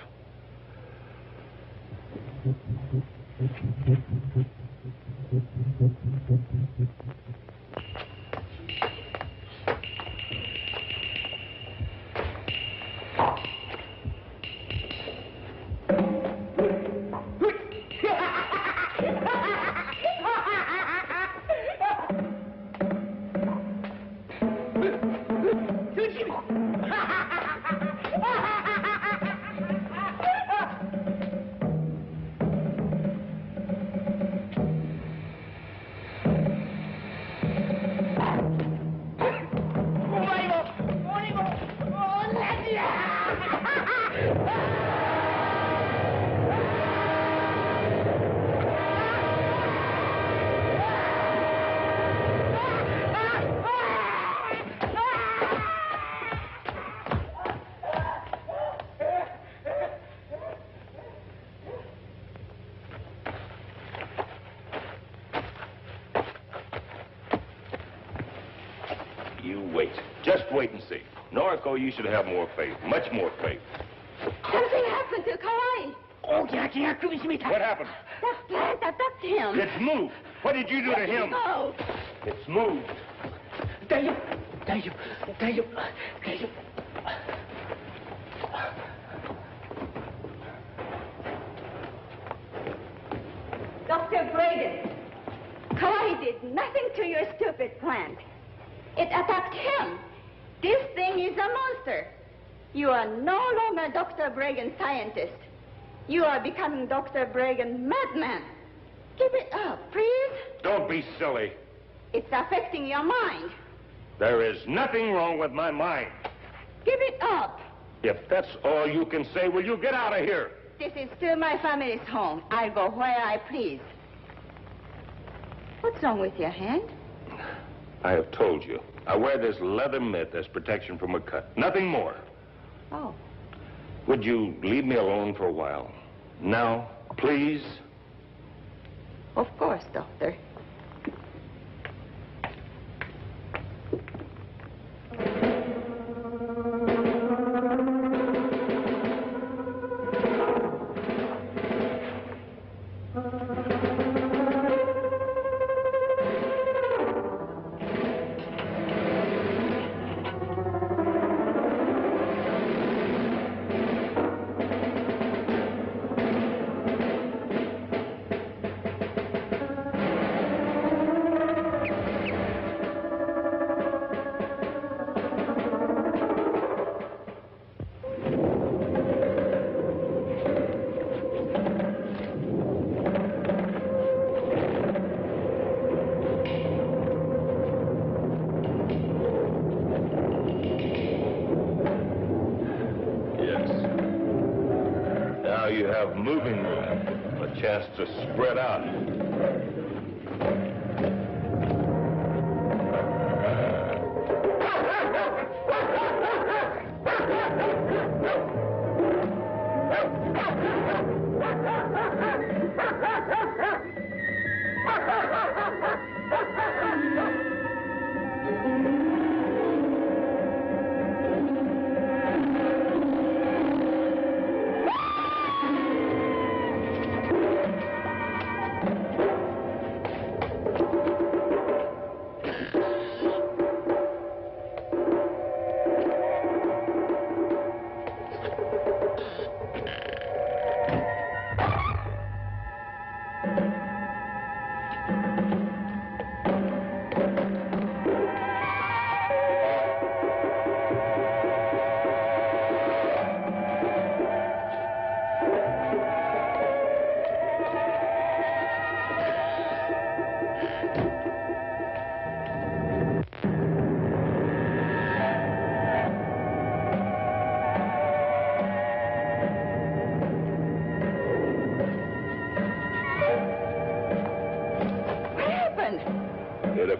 You wait. Just wait and see. Noriko, you should have more faith. Much more faith. Something happened to Kawai. What happened? That plant attacked him. It's moved. What did you do to him? No. It's moved. Dr. Braden, Kawai did nothing to your stupid plant. It attacked him. This thing is a monster. You are no longer Dr. Bragan scientist. You are becoming Dr. Bragan madman. Give it up, please. Don't be silly. It's affecting your mind. There is nothing wrong with my mind. Give it up. If that's all you can say, will you get out of here? This is still my family's home. I go where I please. What's wrong with your hand? I have told you. I wear this leather mitt as protection from a cut. Nothing more. Oh. Would you leave me alone for a while? Now, please? Of course, Doctor. You have moving room, a chance to spread out.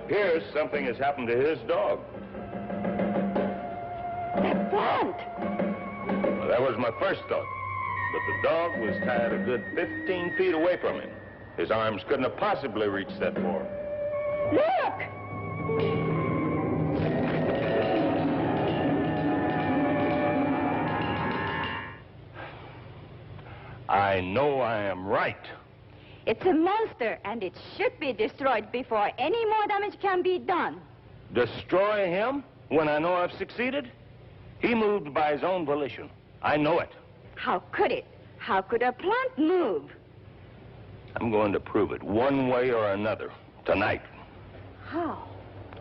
appears something has happened to his dog. That plant! Well, that was my first thought. But the dog was tied a good 15 feet away from him. His arms couldn't have possibly reached that far. Look! I know I am right. It's a monster, and it should be destroyed before any more damage can be done. Destroy him when I know I've succeeded? He moved by his own volition. I know it. How could it? How could a plant move? I'm going to prove it one way or another tonight. How?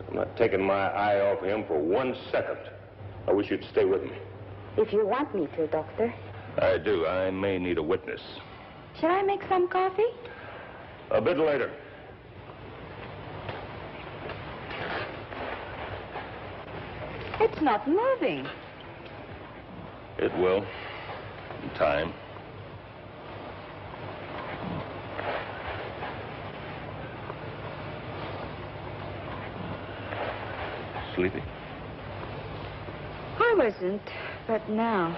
I'm not taking my eye off him for 1 second. I wish you'd stay with me. If you want me to, Doctor. I do. I may need a witness. Shall I make some coffee? A bit later. It's not moving. It will. In time. Sleepy? I wasn't, but now,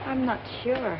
I'm not sure.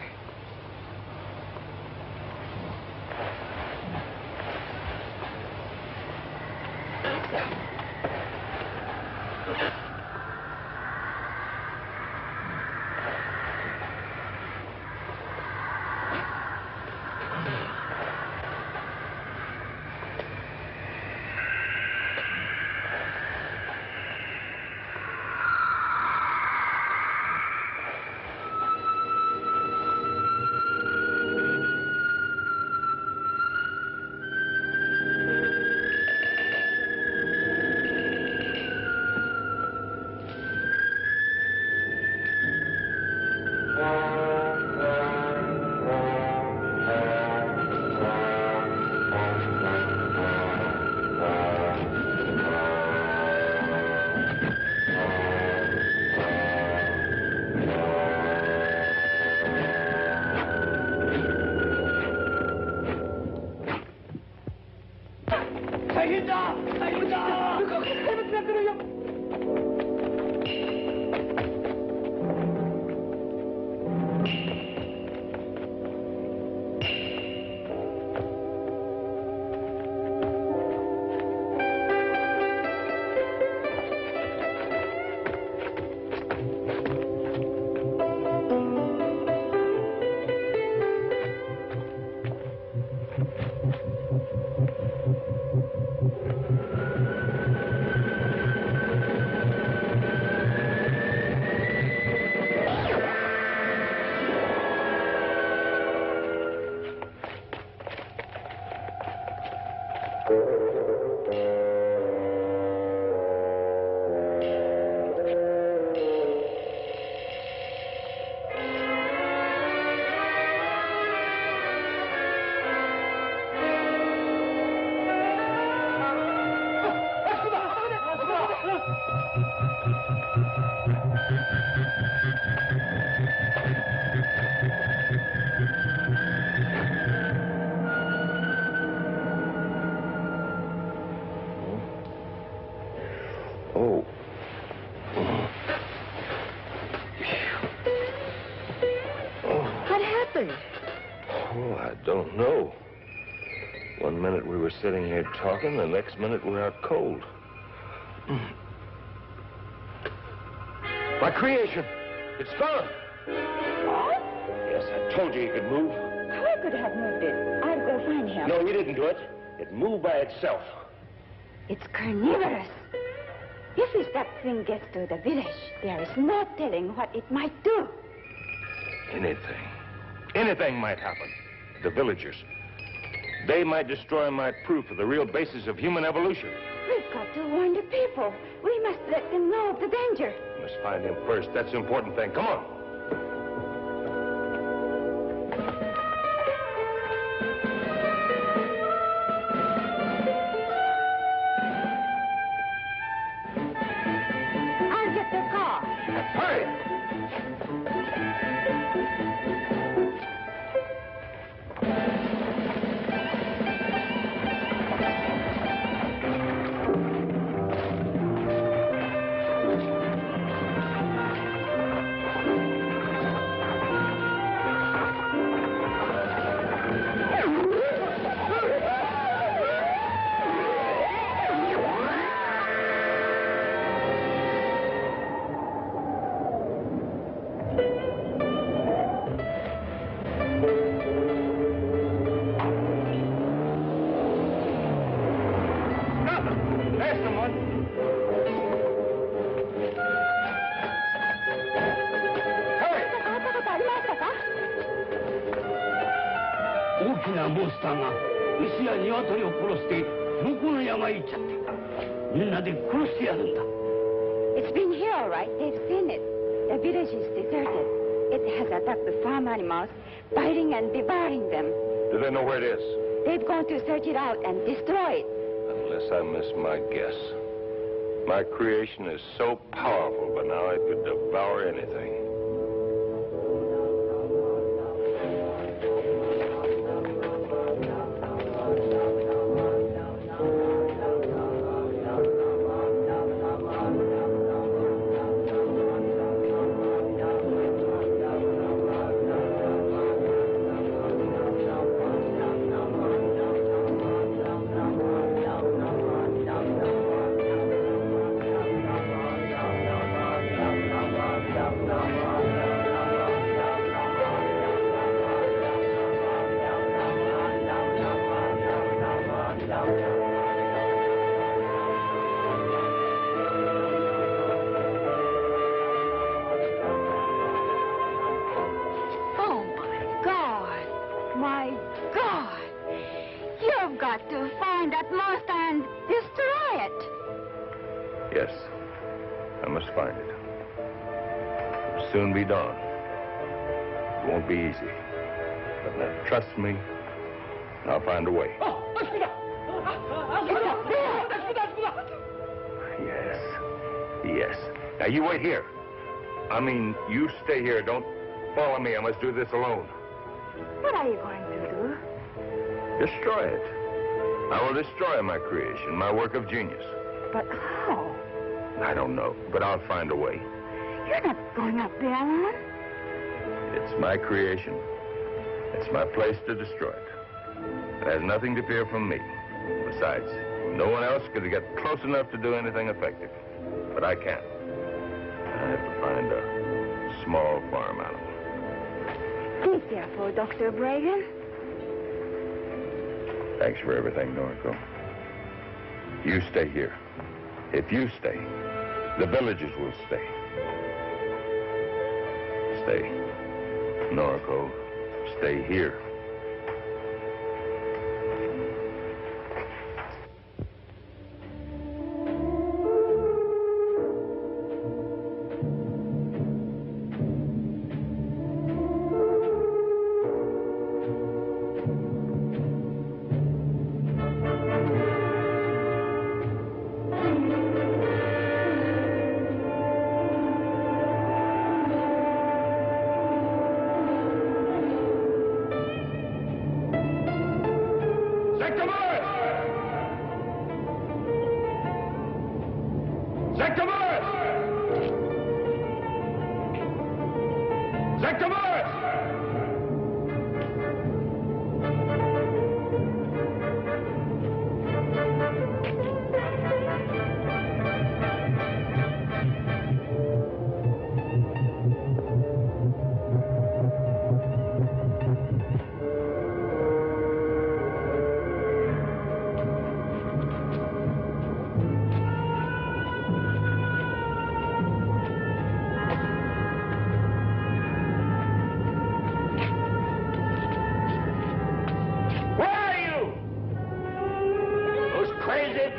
Oh. What happened? Oh, I don't know. 1 minute we were sitting here talking, the next minute we're out cold. My creation! It's gone! What? Yes, I told you he could move. I could have moved it. I'll go find him. No, he didn't do it. It moved by itself. It's carnivorous. If that thing gets to the village, there is no telling what it might do. Anything. Anything might happen. The villagers. They might destroy my proof of the real basis of human evolution. We've got to warn the people. We must let them know of the danger. We must find him first. That's the important thing. Come on. I'll get the car. Hurry! 大きなモンスターが牛や鶏を殺して向こうの山へ行っちゃってみんなで殺してやるんだ。 It's been here, all right. They've seen it. The village is deserted. It has attacked the farm animals, biting and devouring them. Do they know where it is? They've gone to search it out and destroy it. Unless I miss my guess. My creation is so powerful, but now it could devour anything. Oh, my God. My God. You've got to find that monster and destroy it. Yes, I must find it. It'll soon be dawn. It won't be easy. But now, trust me, I'll find a way. Yes, yes. Now, you wait here. I mean, you stay here. Don't follow me. I must do this alone. What are you going to do? Destroy it. I will destroy my creation, my work of genius. But how? I don't know, but I'll find a way. You're not going up there alone. It's my creation. It's my place to destroy it. It has nothing to fear from me. Besides, no one else could get close enough to do anything effective. But I can't. I have to find a small farm animal. Be careful, Dr. Bragan. Thanks for everything, Norco. You stay here. If you stay, the villagers will stay. Stay. Norco, stay here.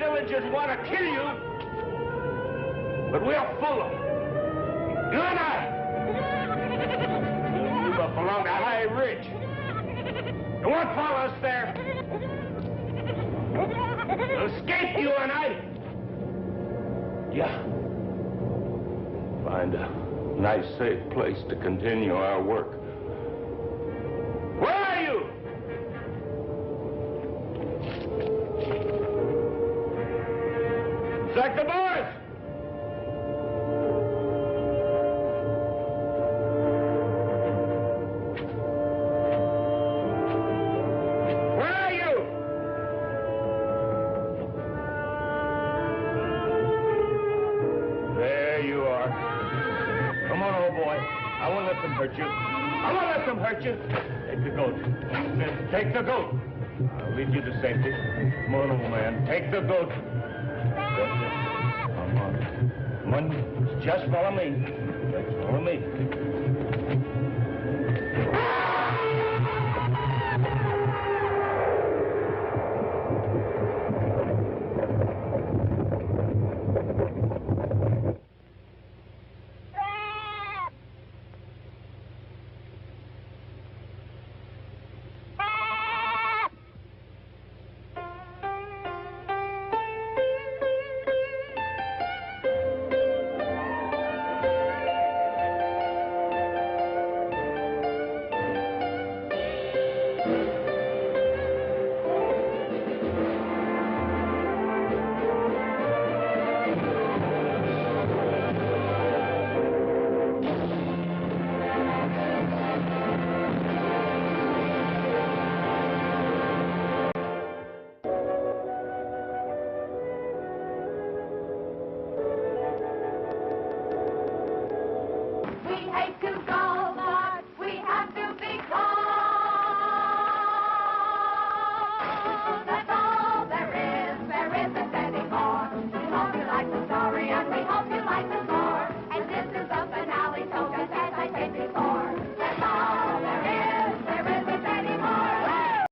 villagers want to kill you, but we'll fool them. You and I. You belong to High Ridge. You won't follow us there. We'll escape, you and I. Yeah. Find a nice, safe place to continue our work. Where are you? Sector boys! Where are you? There you are. Come on, old boy. I won't let them hurt you. I won't let them hurt you. Take the goat. Take the goat. I'll lead you to safety. Come on, old man. Take the goat. Come on. Come on. Just follow me. Just follow me.